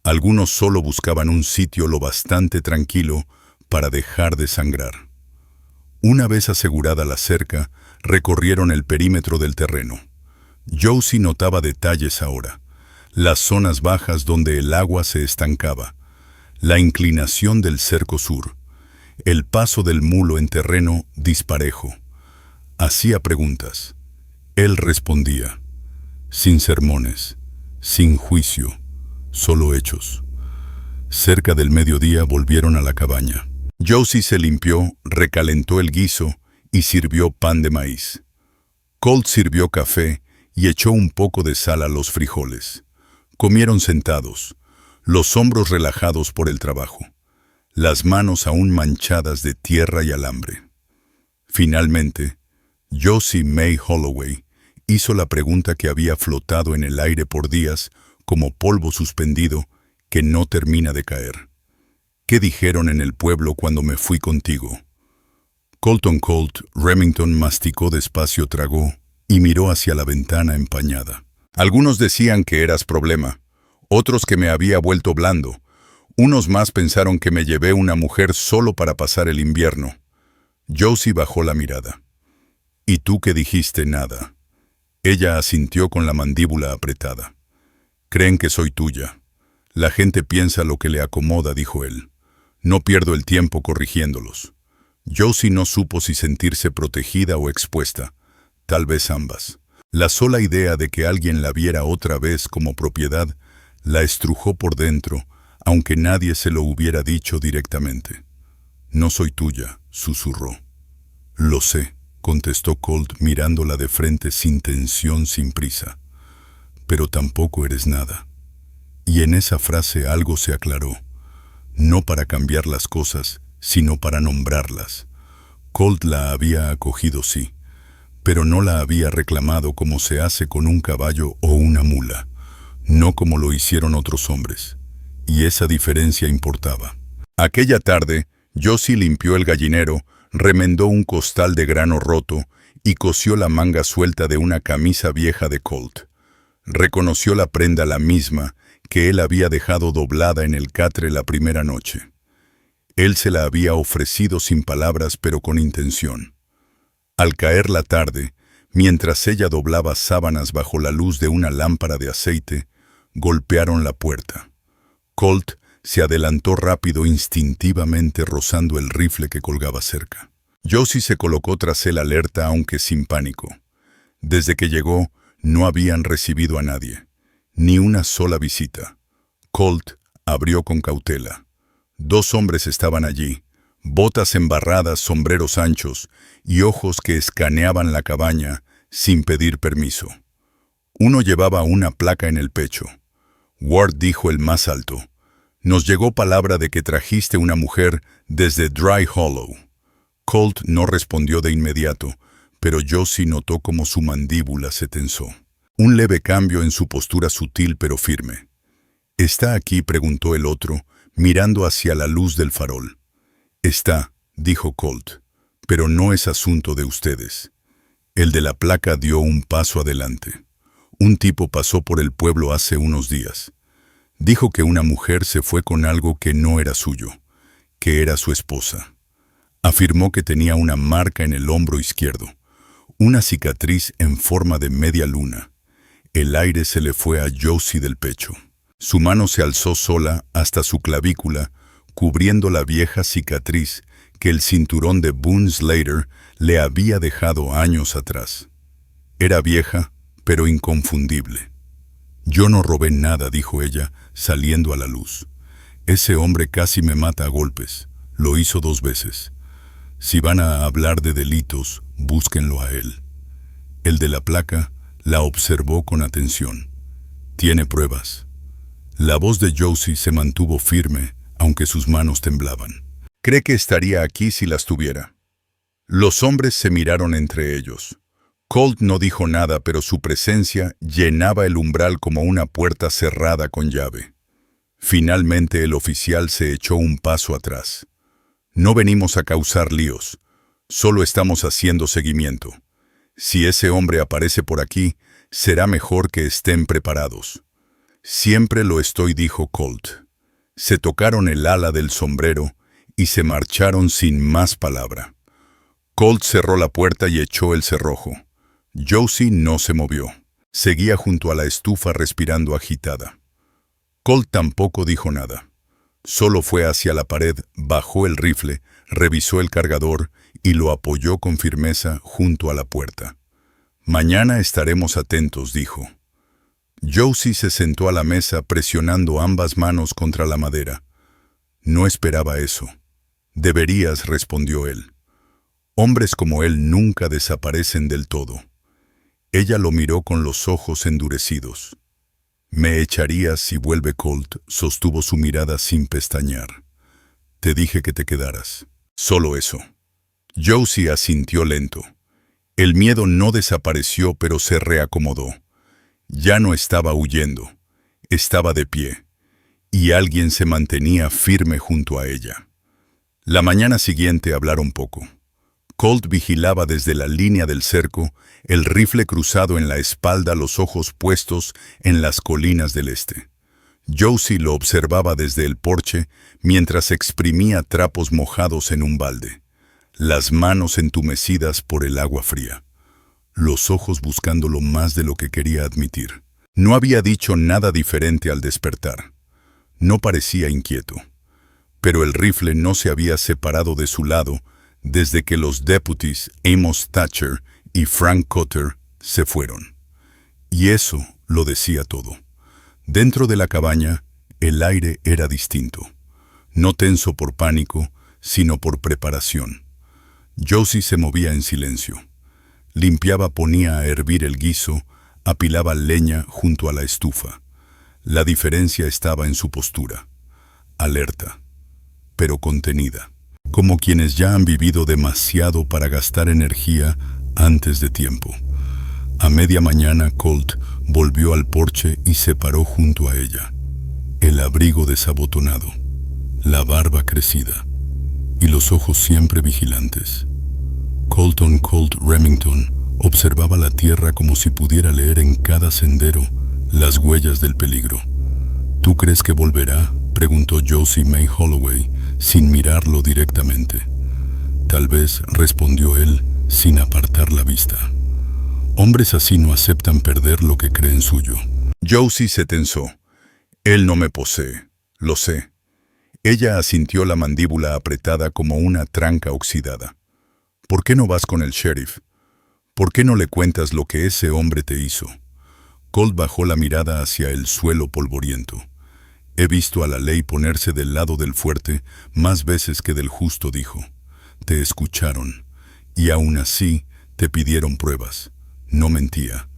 Algunos solo buscaban un sitio lo bastante tranquilo para dejar de sangrar. Una vez asegurada la cerca, recorrieron el perímetro del terreno. Josie notaba detalles ahora. Las zonas bajas donde el agua se estancaba, la inclinación del cerco sur, el paso del mulo en terreno disparejo. Hacía preguntas. Él respondía, sin sermones, sin juicio, solo hechos. Cerca del mediodía volvieron a la cabaña. Josie se limpió, recalentó el guiso y sirvió pan de maíz. Colt sirvió café y echó un poco de sal a los frijoles. Comieron sentados, los hombros relajados por el trabajo, las manos aún manchadas de tierra y alambre. Finalmente, Josie May Holloway hizo la pregunta que había flotado en el aire por días como polvo suspendido que no termina de caer. ¿Qué dijeron en el pueblo cuando me fui contigo? Colton Colt Remington masticó despacio, tragó y miró hacia la ventana empañada. Algunos decían que eras problema, otros que me había vuelto blando. Unos más pensaron que me llevé una mujer solo para pasar el invierno. Josie bajó la mirada. ¿Y tú qué dijiste? Nada. Ella asintió con la mandíbula apretada. Creen que soy tuya. La gente piensa lo que le acomoda, dijo él. No pierdo el tiempo corrigiéndolos. Josie no supo si sentirse protegida o expuesta, tal vez ambas. La sola idea de que alguien la viera otra vez como propiedad la estrujó por dentro, aunque nadie se lo hubiera dicho directamente. No soy tuya, susurró. Lo sé, contestó Colt mirándola de frente sin tensión, sin prisa. Pero tampoco eres nada. Y en esa frase algo se aclaró. No para cambiar las cosas, sino para nombrarlas. Colt la había acogido, sí, pero no la había reclamado como se hace con un caballo o una mula, no como lo hicieron otros hombres. Y esa diferencia importaba. Aquella tarde, Josie limpió el gallinero, remendó un costal de grano roto y cosió la manga suelta de una camisa vieja de Colt. Reconoció la prenda la misma que él había dejado doblada en el catre la primera noche. Él se la había ofrecido sin palabras, pero con intención. Al caer la tarde, mientras ella doblaba sábanas bajo la luz de una lámpara de aceite, golpearon la puerta. Colt se adelantó rápido, instintivamente rozando el rifle que colgaba cerca. Josie se colocó tras él alerta, aunque sin pánico. Desde que llegó, no habían recibido a nadie, ni una sola visita. Colt abrió con cautela. 2 hombres estaban allí, botas embarradas, sombreros anchos y ojos que escaneaban la cabaña sin pedir permiso. Uno llevaba una placa en el pecho. Ward, dijo el más alto. Nos llegó palabra de que trajiste una mujer desde Dry Hollow. Colt no respondió de inmediato, pero Josie notó cómo su mandíbula se tensó. Un leve cambio en su postura sutil pero firme. ¿Está aquí?, preguntó el otro, mirando hacia la luz del farol. Está, dijo Colt, pero no es asunto de ustedes. El de la placa dio un paso adelante. Un tipo pasó por el pueblo hace unos días. Dijo que una mujer se fue con algo que no era suyo, que era su esposa. Afirmó que tenía una marca en el hombro izquierdo, una cicatriz en forma de media luna. El aire se le fue a Josie del pecho. Su mano se alzó sola hasta su clavícula, cubriendo la vieja cicatriz que el cinturón de Boone Slater le había dejado años atrás. Era vieja, pero inconfundible. Yo no robé nada, dijo ella, saliendo a la luz. Ese hombre casi me mata a golpes. Lo hizo 2 veces. Si van a hablar de delitos, búsquenlo a él. El de la placa la observó con atención. Tiene pruebas. La voz de Josie se mantuvo firme, aunque sus manos temblaban. ¿Cree que estaría aquí si las tuviera? Los hombres se miraron entre ellos. Colt no dijo nada, pero su presencia llenaba el umbral como una puerta cerrada con llave. Finalmente el oficial se echó un paso atrás. No venimos a causar líos, solo estamos haciendo seguimiento. Si ese hombre aparece por aquí, será mejor que estén preparados. Siempre lo estoy, dijo Colt. Se tocaron el ala del sombrero y se marcharon sin más palabra. Colt cerró la puerta y echó el cerrojo. Josie no se movió. Seguía junto a la estufa respirando agitada. Colt tampoco dijo nada. Solo fue hacia la pared, bajó el rifle, revisó el cargador y lo apoyó con firmeza junto a la puerta. Mañana estaremos atentos, dijo. Josie se sentó a la mesa presionando ambas manos contra la madera. No esperaba eso. Deberías, respondió él. Hombres como él nunca desaparecen del todo. Ella lo miró con los ojos endurecidos. Me echarías si vuelve Colt, sostuvo su mirada sin pestañear. Te dije que te quedaras. Solo eso. Josie asintió lento. El miedo no desapareció, pero se reacomodó. Ya no estaba huyendo. Estaba de pie. Y alguien se mantenía firme junto a ella. La mañana siguiente hablaron poco. Colt vigilaba desde la línea del cerco, el rifle cruzado en la espalda, los ojos puestos en las colinas del este. Josie lo observaba desde el porche mientras exprimía trapos mojados en un balde, las manos entumecidas por el agua fría, los ojos buscándolo más de lo que quería admitir. No había dicho nada diferente al despertar. No parecía inquieto, pero el rifle no se había separado de su lado desde que los deputies Amos Thatcher y Frank Cotter se fueron. Y eso lo decía todo. Dentro de la cabaña, el aire era distinto. No tenso por pánico, sino por preparación. Josie se movía en silencio. Limpiaba, ponía a hervir el guiso, apilaba leña junto a la estufa. La diferencia estaba en su postura. Alerta, pero contenida. Como quienes ya han vivido demasiado para gastar energía antes de tiempo. A media mañana, Colt volvió al porche y se paró junto a ella. El abrigo desabotonado, la barba crecida y los ojos siempre vigilantes. Colton Colt Remington observaba la tierra como si pudiera leer en cada sendero las huellas del peligro. ¿Tú crees que volverá?, preguntó Josie May Holloway, sin mirarlo directamente. Tal vez, respondió él, sin apartar la vista. Hombres así no aceptan perder lo que creen suyo. Josie se tensó. Él no me posee, lo sé. Ella asintió, la mandíbula apretada como una tranca oxidada. ¿Por qué no vas con el sheriff? ¿Por qué no le cuentas lo que ese hombre te hizo? Colt bajó la mirada hacia el suelo polvoriento. He visto a la ley ponerse del lado del fuerte más veces que del justo, dijo. Te escucharon, y aún así te pidieron pruebas. No mentía.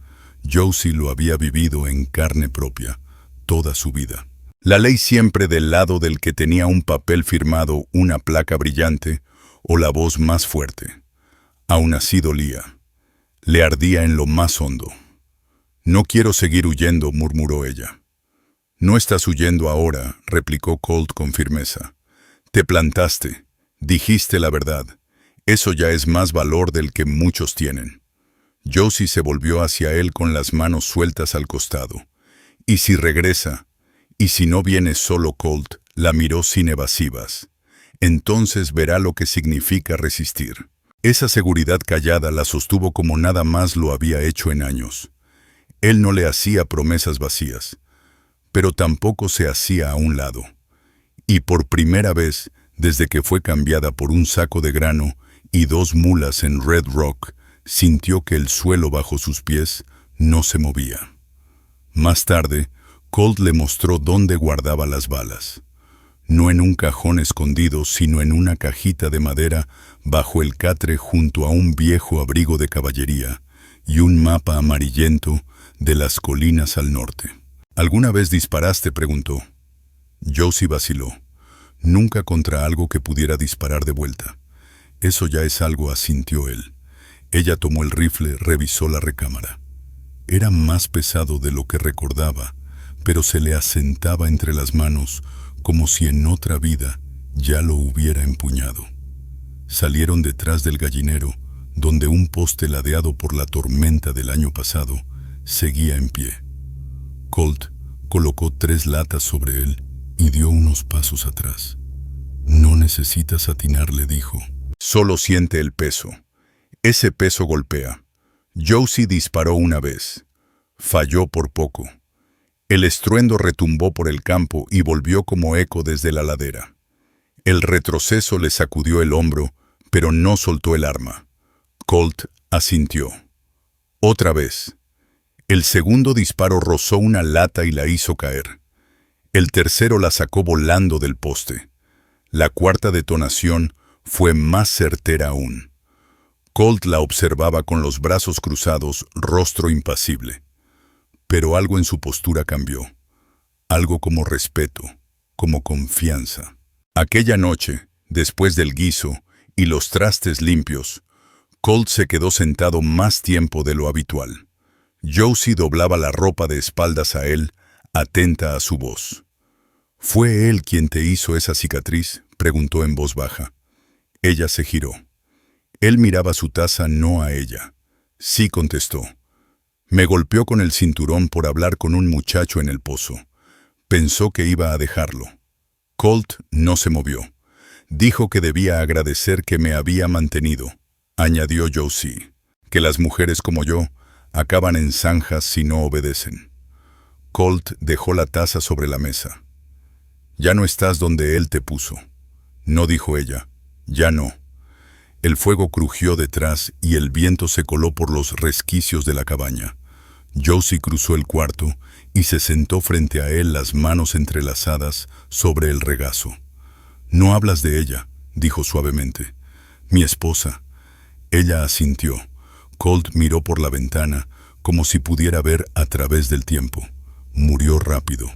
Josie lo había vivido en carne propia, toda su vida. La ley siempre del lado del que tenía un papel firmado, una placa brillante o la voz más fuerte. Aún así dolía. Le ardía en lo más hondo. No quiero seguir huyendo, murmuró ella. No estás huyendo ahora, replicó Colt con firmeza. Te plantaste, dijiste la verdad. Eso ya es más valor del que muchos tienen. Josie se volvió hacia él con las manos sueltas al costado. ¿Y si regresa? ¿Y si no viene solo? Colt la miró sin evasivas. Entonces verá lo que significa resistir. Esa seguridad callada la sostuvo como nada más lo había hecho en años. Él no le hacía promesas vacías, pero tampoco se hacía a un lado. Y por primera vez, desde que fue cambiada por un saco de grano y 2 mulas en Red Rock, sintió que el suelo bajo sus pies no se movía. Más tarde, Colt le mostró dónde guardaba las balas. No en un cajón escondido, sino en una cajita de madera bajo el catre junto a un viejo abrigo de caballería y un mapa amarillento de las colinas al norte. ¿Alguna vez disparaste?, preguntó. Josie vaciló. Nunca contra algo que pudiera disparar de vuelta. Eso ya es algo, asintió él. Ella tomó el rifle, revisó la recámara. Era más pesado de lo que recordaba, pero se le asentaba entre las manos como si en otra vida ya lo hubiera empuñado. Salieron detrás del gallinero, donde un poste ladeado por la tormenta del año pasado seguía en pie. Colt colocó 3 latas sobre él y dio unos pasos atrás. No necesitas atinar, le dijo. Solo siente el peso. Ese peso golpea. Josie disparó una vez. Falló por poco. El estruendo retumbó por el campo y volvió como eco desde la ladera. El retroceso le sacudió el hombro, pero no soltó el arma. Colt asintió. Otra vez. El segundo disparo rozó una lata y la hizo caer. El tercero la sacó volando del poste. La cuarta detonación fue más certera aún. Colt la observaba con los brazos cruzados, rostro impasible. Pero algo en su postura cambió. Algo como respeto, como confianza. Aquella noche, después del guiso y los trastes limpios, Colt se quedó sentado más tiempo de lo habitual. Josie doblaba la ropa de espaldas a él, atenta a su voz. ¿Fue él quien te hizo esa cicatriz?, preguntó en voz baja. Ella se giró. Él miraba su taza, no a ella. Sí, contestó. Me golpeó con el cinturón por hablar con un muchacho en el pozo. Pensó que iba a dejarlo. Colt no se movió. Dijo que debía agradecer que me había mantenido. Añadió Josie, que las mujeres como yo acaban en zanjas si no obedecen. Colt dejó la taza sobre la mesa. Ya no estás donde él te puso. No, dijo ella. Ya no. El fuego crujió detrás y el viento se coló por los resquicios de la cabaña. Josie cruzó el cuarto y se sentó frente a él, las manos entrelazadas sobre el regazo. No hablas de ella, dijo suavemente. Mi esposa. Ella asintió. Colt miró por la ventana como si pudiera ver a través del tiempo. Murió rápido.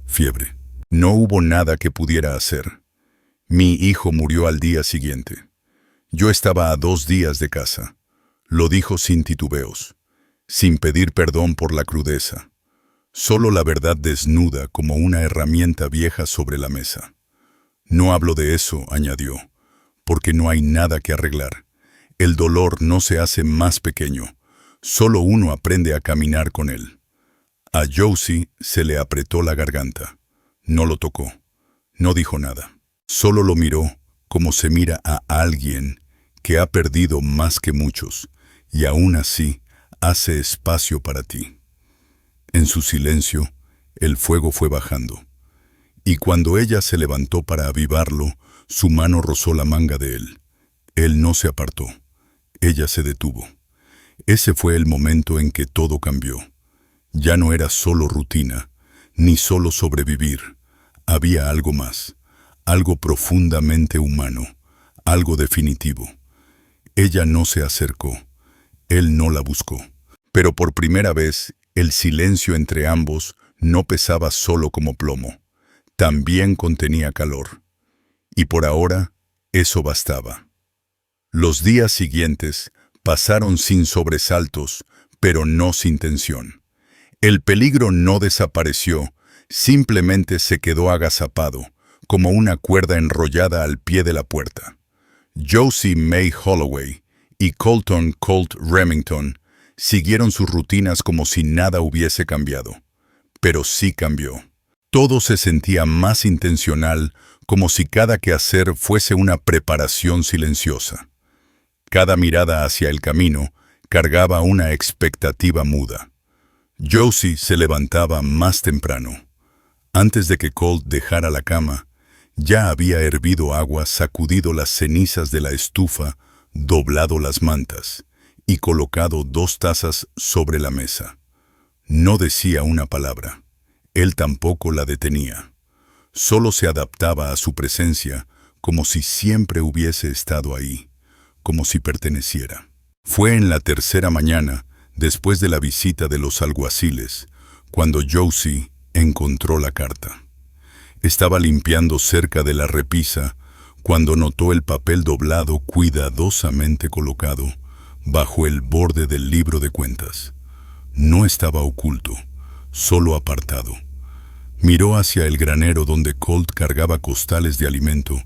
Fiebre. No hubo nada que pudiera hacer. Mi hijo murió al día siguiente. Yo estaba a 2 días de casa. Lo dijo sin titubeos, sin pedir perdón por la crudeza. Solo la verdad desnuda como una herramienta vieja sobre la mesa. No hablo de eso, añadió, porque no hay nada que arreglar. El dolor no se hace más pequeño, solo uno aprende a caminar con él. A Josie se le apretó la garganta. No lo tocó, no dijo nada. Solo lo miró como se mira a alguien que ha perdido más que muchos, y aún así hace espacio para ti. En su silencio, el fuego fue bajando, y cuando ella se levantó para avivarlo, su mano rozó la manga de él. Él no se apartó. Ella se detuvo. Ese fue el momento en que todo cambió. Ya no era solo rutina, ni solo sobrevivir. Había algo más, algo profundamente humano, algo definitivo. Ella no se acercó. Él no la buscó. Pero por primera vez, el silencio entre ambos no pesaba solo como plomo. También contenía calor. Y por ahora, eso bastaba. Los días siguientes pasaron sin sobresaltos, pero no sin tensión. El peligro no desapareció, simplemente se quedó agazapado, como una cuerda enrollada al pie de la puerta. Josie May Holloway y Colton Colt Remington siguieron sus rutinas como si nada hubiese cambiado. Pero sí cambió. Todo se sentía más intencional, como si cada quehacer fuese una preparación silenciosa. Cada mirada hacia el camino cargaba una expectativa muda. Josie se levantaba más temprano. Antes de que Colt dejara la cama, ya había hervido agua, sacudido las cenizas de la estufa, doblado las mantas y colocado 2 tazas sobre la mesa. No decía una palabra. Él tampoco la detenía. Solo se adaptaba a su presencia como si siempre hubiese estado ahí, como si perteneciera. Fue en la 3ª mañana, después de la visita de los alguaciles, cuando Josie encontró la carta. Estaba limpiando cerca de la repisa cuando notó el papel doblado cuidadosamente colocado bajo el borde del libro de cuentas. No estaba oculto, solo apartado. Miró hacia el granero donde Colt cargaba costales de alimento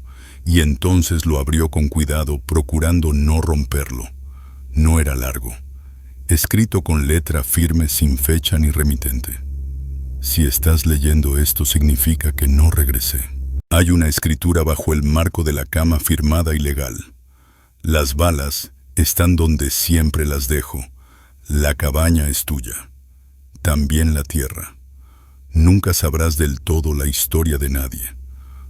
y entonces lo abrió con cuidado, procurando no romperlo. No era largo, escrito con letra firme sin fecha ni remitente. Si estás leyendo esto significa que no regresé. Hay una escritura bajo el marco de la cama firmada y legal. Las balas están donde siempre las dejo. La cabaña es tuya. También la tierra. Nunca sabrás del todo la historia de nadie.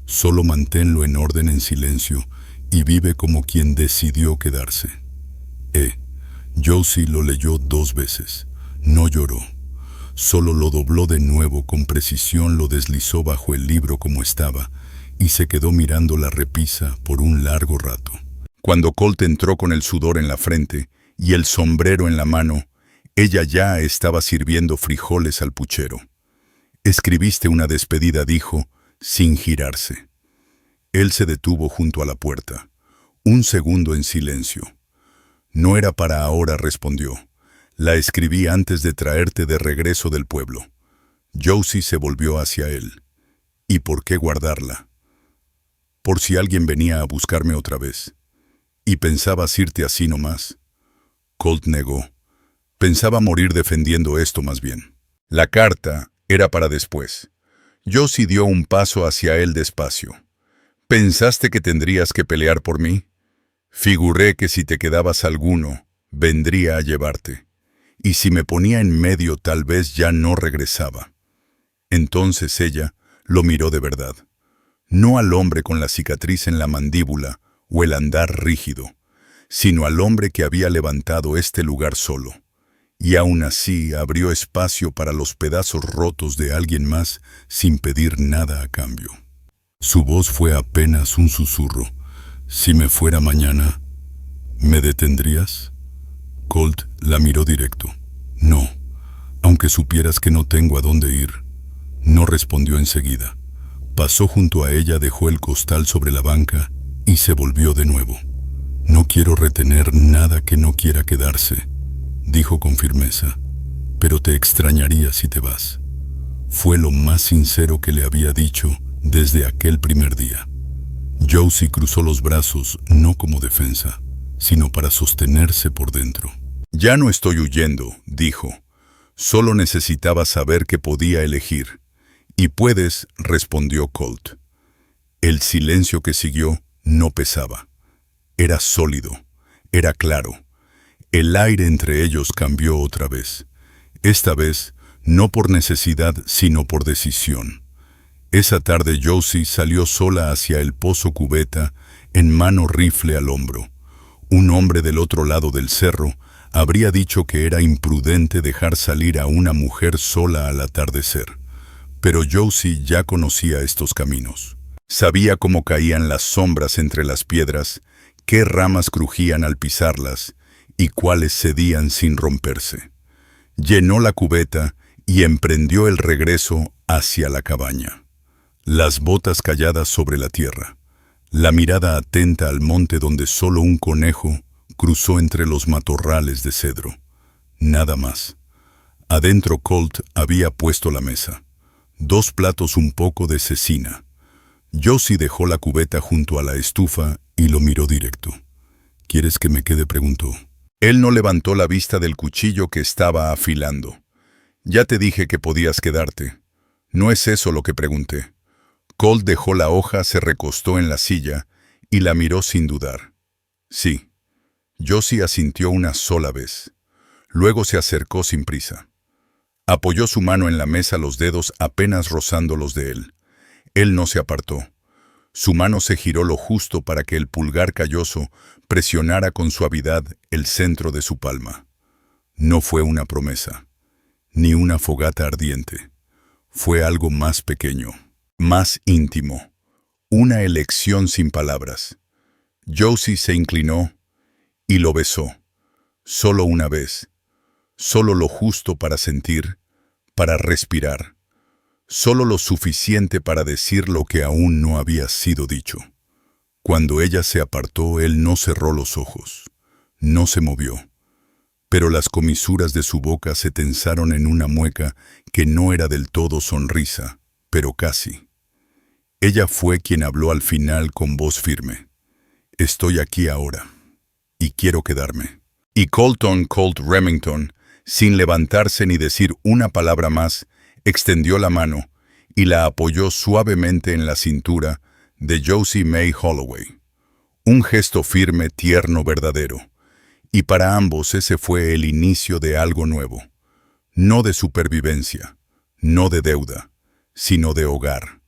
Solo manténlo en orden en silencio y vive como quien decidió quedarse. Josie lo leyó 2 veces. No lloró. Solo lo dobló de nuevo con precisión, lo deslizó bajo el libro como estaba y se quedó mirando la repisa por un largo rato. Cuando Colt entró con el sudor en la frente y el sombrero en la mano, ella ya estaba sirviendo frijoles al puchero. Escribiste una despedida, dijo, sin girarse. Él se detuvo junto a la puerta. 1 segundo en silencio. No era para ahora, respondió. La escribí antes de traerte de regreso del pueblo. Josie se volvió hacia él. ¿Y por qué guardarla? Por si alguien venía a buscarme otra vez. ¿Y pensabas irte así nomás? Colt negó. Pensaba morir defendiendo esto más bien. La carta era para después. Josie dio un paso hacia él despacio. ¿Pensaste que tendrías que pelear por mí? Figuré que si te quedabas alguno, vendría a llevarte. Y si me ponía en medio, tal vez ya no regresaba. Entonces ella lo miró de verdad. No al hombre con la cicatriz en la mandíbula o el andar rígido, sino al hombre que había levantado este lugar solo. Y aún así abrió espacio para los pedazos rotos de alguien más sin pedir nada a cambio. Su voz fue apenas un susurro. Si me fuera mañana, ¿me detendrías? Colt la miró directo. No, aunque supieras que no tengo a dónde ir. No respondió enseguida. Pasó junto a ella, dejó el costal sobre la banca y se volvió de nuevo. No quiero retener nada que no quiera quedarse, dijo con firmeza, pero te extrañaría si te vas. Fue lo más sincero que le había dicho desde aquel primer día. Josie cruzó los brazos no como defensa, sino para sostenerse por dentro. Ya no estoy huyendo, dijo. Solo necesitaba saber que podía elegir. Y puedes, respondió Colt. El silencio que siguió no pesaba. Era sólido, era claro. El aire entre ellos cambió otra vez. Esta vez, no por necesidad, sino por decisión. Esa tarde Josie salió sola hacia el pozo cubeta, en mano rifle al hombro. Un hombre del otro lado del cerro habría dicho que era imprudente dejar salir a una mujer sola al atardecer. Pero Josie ya conocía estos caminos. Sabía cómo caían las sombras entre las piedras, qué ramas crujían al pisarlas y cuáles cedían sin romperse. Llenó la cubeta y emprendió el regreso hacia la cabaña. Las botas calladas sobre la tierra, la mirada atenta al monte donde solo un conejo cruzó entre los matorrales de cedro. Nada más. Adentro Colt había puesto la mesa. 2 platos, un poco de cecina. Josie dejó la cubeta junto a la estufa y lo miró directo. ¿Quieres que me quede?, preguntó. Él no levantó la vista del cuchillo que estaba afilando. Ya te dije que podías quedarte. No es eso lo que pregunté. Colt dejó la hoja, se recostó en la silla y la miró sin dudar. Sí. Josie asintió una sola vez. Luego se acercó sin prisa. Apoyó su mano en la mesa, los dedos apenas rozando los de él. Él no se apartó. Su mano se giró lo justo para que el pulgar calloso presionara con suavidad el centro de su palma. No fue una promesa, ni una fogata ardiente. Fue algo más pequeño, más íntimo, una elección sin palabras. Josie se inclinó y lo besó, solo una vez, solo lo justo para sentir, para respirar, solo lo suficiente para decir lo que aún no había sido dicho. Cuando ella se apartó, él no cerró los ojos, no se movió, pero las comisuras de su boca se tensaron en una mueca que no era del todo sonrisa, pero casi. Ella fue quien habló al final con voz firme. Estoy aquí ahora, y quiero quedarme. Y Colt Remington, sin levantarse ni decir una palabra más, extendió la mano y la apoyó suavemente en la cintura de Josie May Holloway. Un gesto firme, tierno, verdadero. Y para ambos ese fue el inicio de algo nuevo. No de supervivencia, no de deuda, sino de hogar.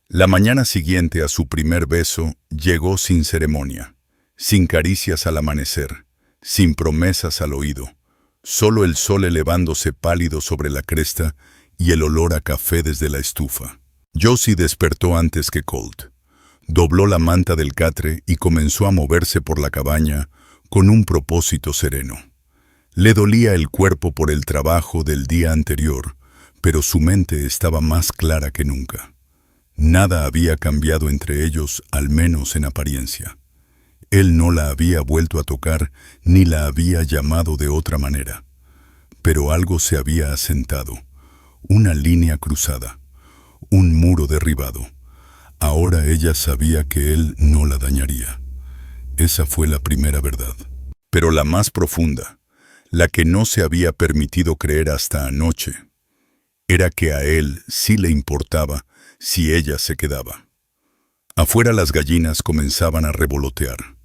La mañana siguiente a su primer beso llegó sin ceremonia, sin caricias al amanecer, sin promesas al oído. Solo el sol elevándose pálido sobre la cresta y el olor a café desde la estufa. Josie despertó antes que Colt. Dobló la manta del catre y comenzó a moverse por la cabaña con un propósito sereno. Le dolía el cuerpo por el trabajo del día anterior, pero su mente estaba más clara que nunca. Nada había cambiado entre ellos, al menos en apariencia. Él no la había vuelto a tocar ni la había llamado de otra manera. Pero algo se había asentado, una línea cruzada, un muro derribado. Ahora ella sabía que él no la dañaría. Esa fue la primera verdad. Pero la más profunda, la que no se había permitido creer hasta anoche, era que a él sí le importaba si ella se quedaba. Afuera las gallinas comenzaban a revolotear.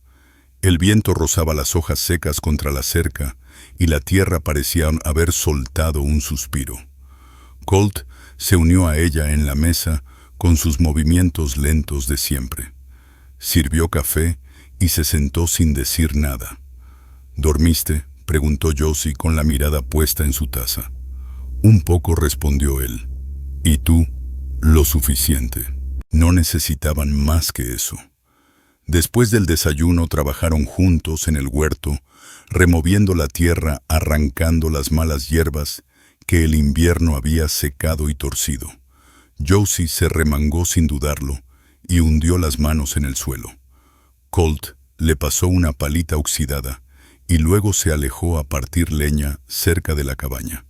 El viento rozaba las hojas secas contra la cerca y la tierra parecía haber soltado un suspiro. Colt se unió a ella en la mesa con sus movimientos lentos de siempre. Sirvió café y se sentó sin decir nada. ¿Dormiste?, preguntó Josie con la mirada puesta en su taza. Un poco, respondió él. ¿Y tú? Lo suficiente. No necesitaban más que eso. Después del desayuno trabajaron juntos en el huerto, removiendo la tierra, arrancando las malas hierbas que el invierno había secado y torcido. Josie se remangó sin dudarlo y hundió las manos en el suelo. Colt le pasó una palita oxidada y luego se alejó a partir leña cerca de la cabaña.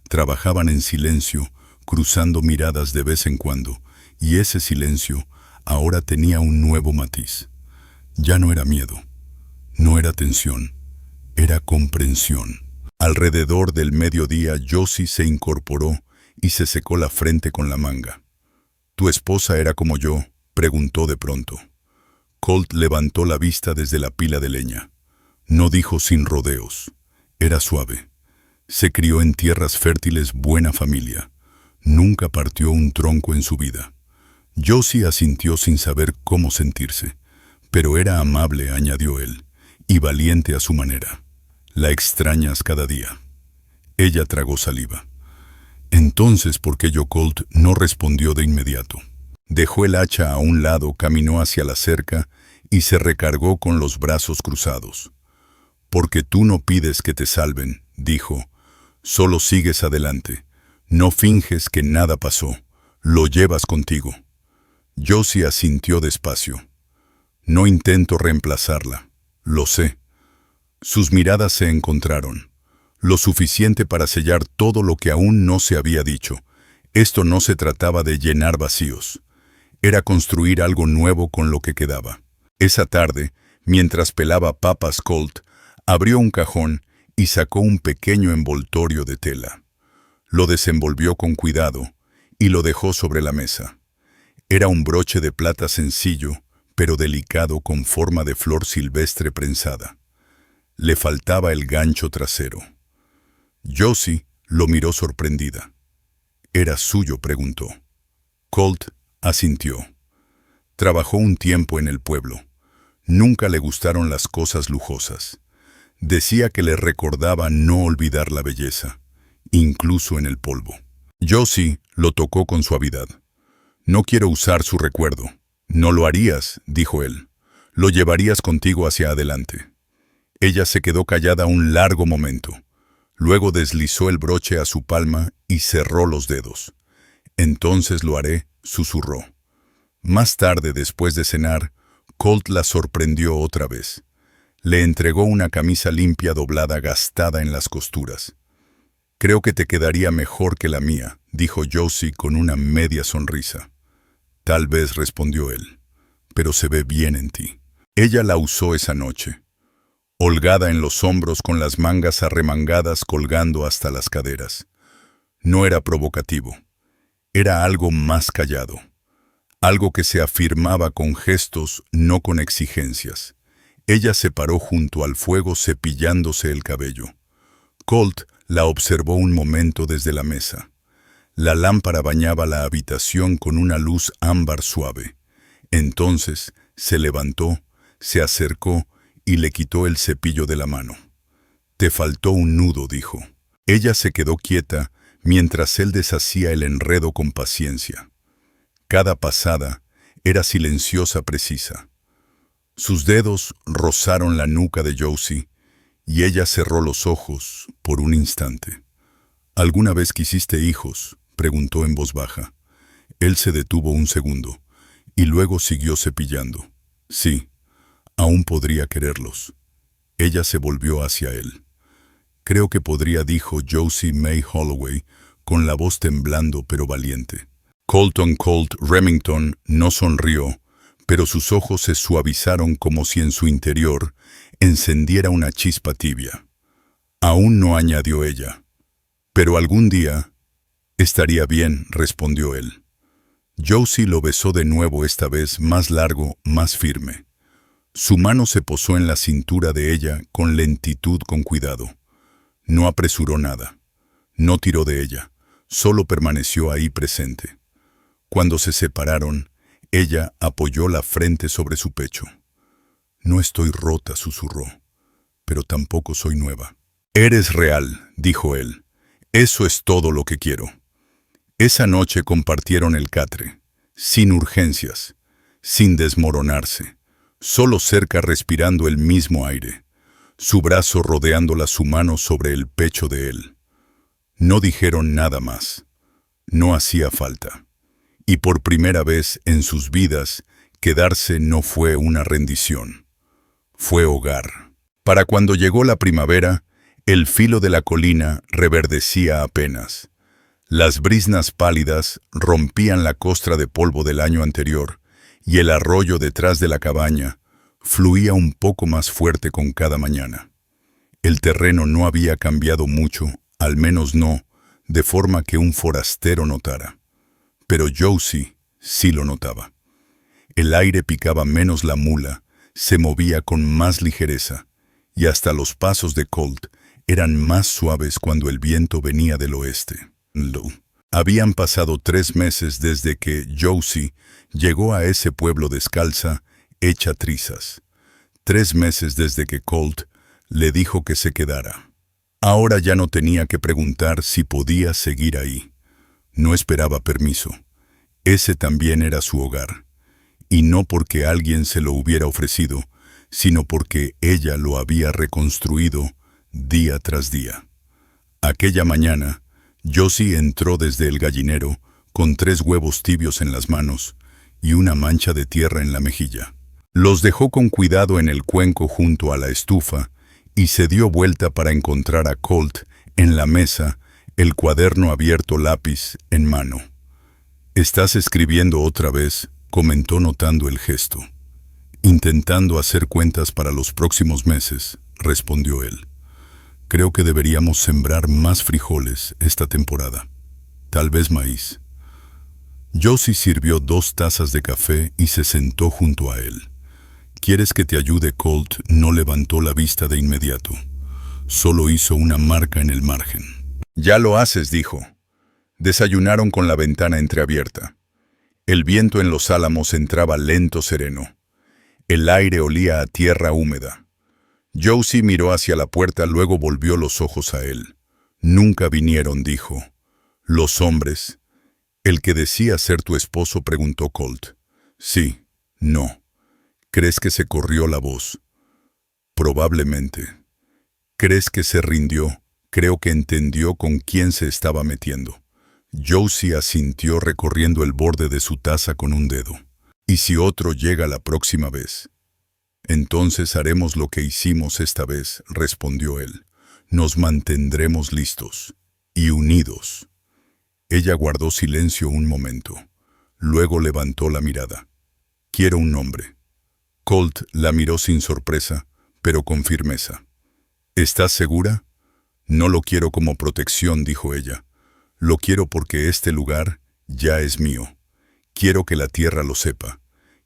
Trabajaban en silencio, cruzando miradas de vez en cuando, y ese silencio ahora tenía un nuevo matiz. Ya no era miedo, no era tensión, era comprensión. Alrededor del mediodía, Josie se incorporó y se secó la frente con la manga. ¿Tu esposa era como yo?, preguntó de pronto. Colt levantó la vista desde la pila de leña. No dijo sin rodeos. Era suave. Se crió en tierras fértiles, buena familia. Nunca partió un tronco en su vida. Josie asintió sin saber cómo sentirse. Pero era amable, añadió él, y valiente a su manera. La extrañas cada día. Ella tragó saliva. Entonces, ¿por qué yo? Colt no respondió de inmediato. Dejó el hacha a un lado, caminó hacia la cerca y se recargó con los brazos cruzados. Porque tú no pides que te salven, dijo. Solo sigues adelante. No finges que nada pasó. Lo llevas contigo. Josie asintió despacio. No intento reemplazarla. Lo sé. Sus miradas se encontraron. Lo suficiente para sellar todo lo que aún no se había dicho. Esto no se trataba de llenar vacíos. Era construir algo nuevo con lo que quedaba. Esa tarde, mientras pelaba papas, Colt abrió un cajón y sacó un pequeño envoltorio de tela. Lo desenvolvió con cuidado y lo dejó sobre la mesa. Era un broche de plata sencillo, pero delicado, con forma de flor silvestre prensada. Le faltaba el gancho trasero. Josie lo miró sorprendida. ¿Era suyo?, preguntó. Colt asintió. Trabajó un tiempo en el pueblo. Nunca le gustaron las cosas lujosas. Decía que le recordaba no olvidar la belleza, incluso en el polvo. Josie lo tocó con suavidad. No quiero usar su recuerdo. No lo harías, dijo él. Lo llevarías contigo hacia adelante. Ella se quedó callada un largo momento. Luego deslizó el broche a su palma y cerró los dedos. Entonces lo haré, susurró. Más tarde, después de cenar, Colt la sorprendió otra vez. Le entregó una camisa limpia doblada, gastada en las costuras. Creo que te quedaría mejor que la mía, dijo Josie con una media sonrisa. Tal vez, respondió él, pero se ve bien en ti. Ella la usó esa noche, holgada en los hombros con las mangas arremangadas colgando hasta las caderas. No era provocativo, era algo más callado, algo que se afirmaba con gestos, no con exigencias. Ella se paró junto al fuego cepillándose el cabello. Colt la observó un momento desde la mesa. La lámpara bañaba la habitación con una luz ámbar suave. Entonces se levantó, se acercó y le quitó el cepillo de la mano. Te faltó un nudo, dijo. Ella se quedó quieta mientras él deshacía el enredo con paciencia. Cada pasada era silenciosa, precisa. Sus dedos rozaron la nuca de Josie y ella cerró los ojos por un instante. ¿Alguna vez quisiste hijos?, preguntó en voz baja. Él se detuvo un segundo y luego siguió cepillando. Sí, aún podría quererlos. Ella se volvió hacia él. Creo que podría, dijo Josie May Holloway, con la voz temblando pero valiente. Colton Colt Remington no sonrió, pero sus ojos se suavizaron como si en su interior encendiera una chispa tibia. Aún no, añadió ella. Pero algún día estaría bien, respondió él. Josie lo besó de nuevo, esta vez más largo, más firme. Su mano se posó en la cintura de ella con lentitud, con cuidado. No apresuró nada. No tiró de ella. Solo permaneció ahí presente. Cuando se separaron, ella apoyó la frente sobre su pecho. No estoy rota, susurró, pero tampoco soy nueva. Eres real, dijo él. Eso es todo lo que quiero. Esa noche compartieron el catre, sin urgencias, sin desmoronarse, solo cerca, respirando el mismo aire, su brazo rodeándola, su mano sobre el pecho de él. No dijeron nada más. No hacía falta. Y por primera vez en sus vidas, quedarse no fue una rendición. Fue hogar. Para cuando llegó la primavera, el filo de la colina reverdecía apenas. Las briznas pálidas rompían la costra de polvo del año anterior, y el arroyo detrás de la cabaña fluía un poco más fuerte con cada mañana. El terreno no había cambiado mucho, al menos no de forma que un forastero notara. Pero Josie sí lo notaba. El aire picaba menos la mula, se movía con más ligereza, y hasta los pasos de Colt eran más suaves cuando el viento venía del oeste. Habían pasado 3 meses desde que Josie llegó a ese pueblo descalza, hecha trizas. 3 meses desde que Colt le dijo que se quedara. Ahora ya no tenía que preguntar si podía seguir ahí. No esperaba permiso. Ese también era su hogar. Y no porque alguien se lo hubiera ofrecido, sino porque ella lo había reconstruido día tras día. Aquella mañana, Josie entró desde el gallinero con 3 huevos tibios en las manos y una mancha de tierra en la mejilla. Los dejó con cuidado en el cuenco junto a la estufa y se dio vuelta para encontrar a Colt en la mesa, el cuaderno abierto, lápiz en mano. «¿Estás escribiendo otra vez?», comentó notando el gesto. «Intentando hacer cuentas para los próximos meses», respondió él. «Creo que deberíamos sembrar más frijoles esta temporada. Tal vez maíz». Josie sirvió 2 tazas de café y se sentó junto a él. «¿Quieres que te ayude?». Colt no levantó la vista de inmediato. Solo hizo una marca en el margen. «Ya lo haces», dijo. Desayunaron con la ventana entreabierta. El viento en los álamos entraba lento, sereno. El aire olía a tierra húmeda. Josie miró hacia la puerta, luego volvió los ojos a él. «Nunca vinieron», dijo. «Los hombres». «¿El que decía ser tu esposo?», preguntó Colt. «Sí, no». «¿Crees que se corrió la voz?». «Probablemente». «¿Crees que se rindió?». «Creo que entendió con quién se estaba metiendo». Josie asintió, recorriendo el borde de su taza con un dedo. «¿Y si otro llega la próxima vez?». «Entonces haremos lo que hicimos esta vez», respondió él. «Nos mantendremos listos y unidos». Ella guardó silencio un momento. Luego levantó la mirada. «Quiero un nombre». Colt la miró sin sorpresa, pero con firmeza. «¿Estás segura?». «No lo quiero como protección», dijo ella. «Lo quiero porque este lugar ya es mío. Quiero que la tierra lo sepa.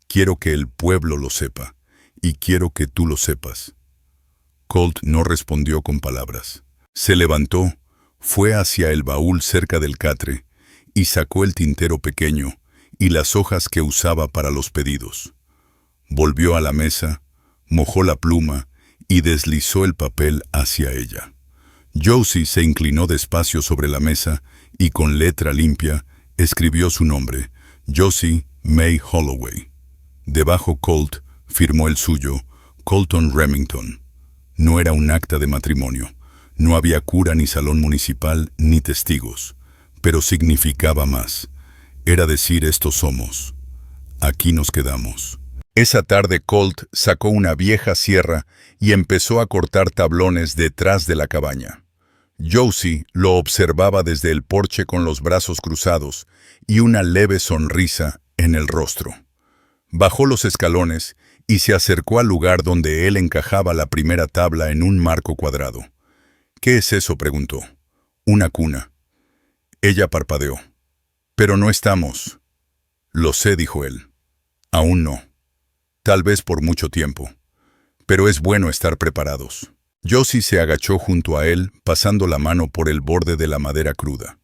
Quiero que el pueblo lo sepa. Y quiero que tú lo sepas». Colt no respondió con palabras. Se levantó, fue hacia el baúl cerca del catre y sacó el tintero pequeño y las hojas que usaba para los pedidos. Volvió a la mesa, mojó la pluma y deslizó el papel hacia ella. Josie se inclinó despacio sobre la mesa y con letra limpia escribió su nombre, Josie May Holloway. Debajo Colt firmó el suyo, Colton Remington. No era un acta de matrimonio. No había cura, ni salón municipal, ni testigos. Pero significaba más. Era decir, estos somos. Aquí nos quedamos. Esa tarde Colt sacó una vieja sierra y empezó a cortar tablones detrás de la cabaña. Josie lo observaba desde el porche con los brazos cruzados y una leve sonrisa en el rostro. Bajó los escalones y se acercó al lugar donde él encajaba la primera tabla en un marco cuadrado. «¿Qué es eso?», preguntó. «Una cuna». Ella parpadeó. «Pero no estamos». «Lo sé», dijo él. «Aún no. Tal vez por mucho tiempo. Pero es bueno estar preparados». Josie se agachó junto a él, pasando la mano por el borde de la madera cruda.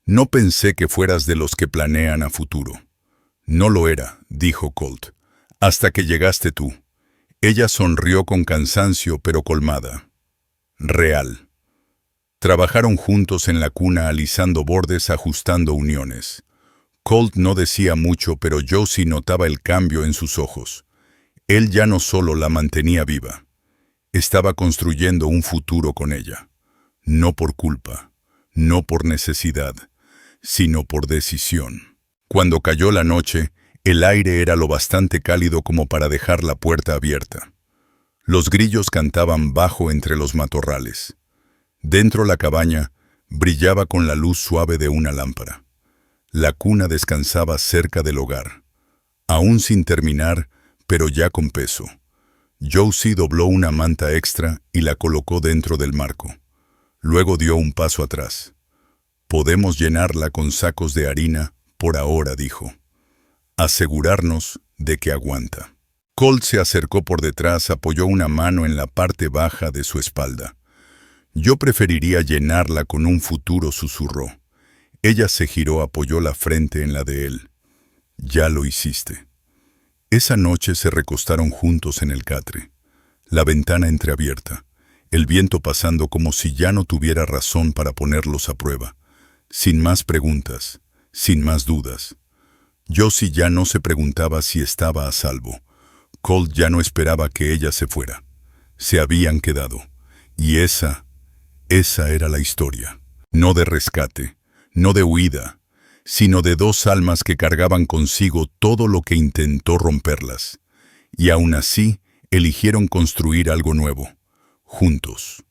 «No pensé que fueras de los que planean a futuro». «No lo era», dijo Colt, «hasta que llegaste tú». Ella sonrió con cansancio pero colmada. «Real». Trabajaron juntos en la cuna alisando bordes, ajustando uniones. Colt no decía mucho, pero Josie notaba el cambio en sus ojos. Él ya no solo la mantenía viva. Estaba construyendo un futuro con ella. No por culpa, no por necesidad, sino por decisión. Cuando cayó la noche, el aire era lo bastante cálido como para dejar la puerta abierta. Los grillos cantaban bajo entre los matorrales. Dentro la cabaña brillaba con la luz suave de una lámpara. La cuna descansaba cerca del hogar, aún sin terminar, pero ya con peso. Josie dobló una manta extra y la colocó dentro del marco. Luego dio un paso atrás. «Podemos llenarla con sacos de harina por ahora», dijo. «Asegurarnos de que aguanta». Colt se acercó por detrás, apoyó una mano en la parte baja de su espalda. «Yo preferiría llenarla con un futuro», susurró. Ella se giró, apoyó la frente en la de él. «Ya lo hiciste». Esa noche se recostaron juntos en el catre, la ventana entreabierta, el viento pasando como si ya no tuviera razón para ponerlos a prueba, sin más preguntas, sin más dudas. Josie ya no se preguntaba si estaba a salvo. Colt ya no esperaba que ella se fuera. Se habían quedado. Y esa era la historia. No de rescate, no de huida, sino de dos almas que cargaban consigo todo lo que intentó romperlas. Y aún así, eligieron construir algo nuevo, juntos.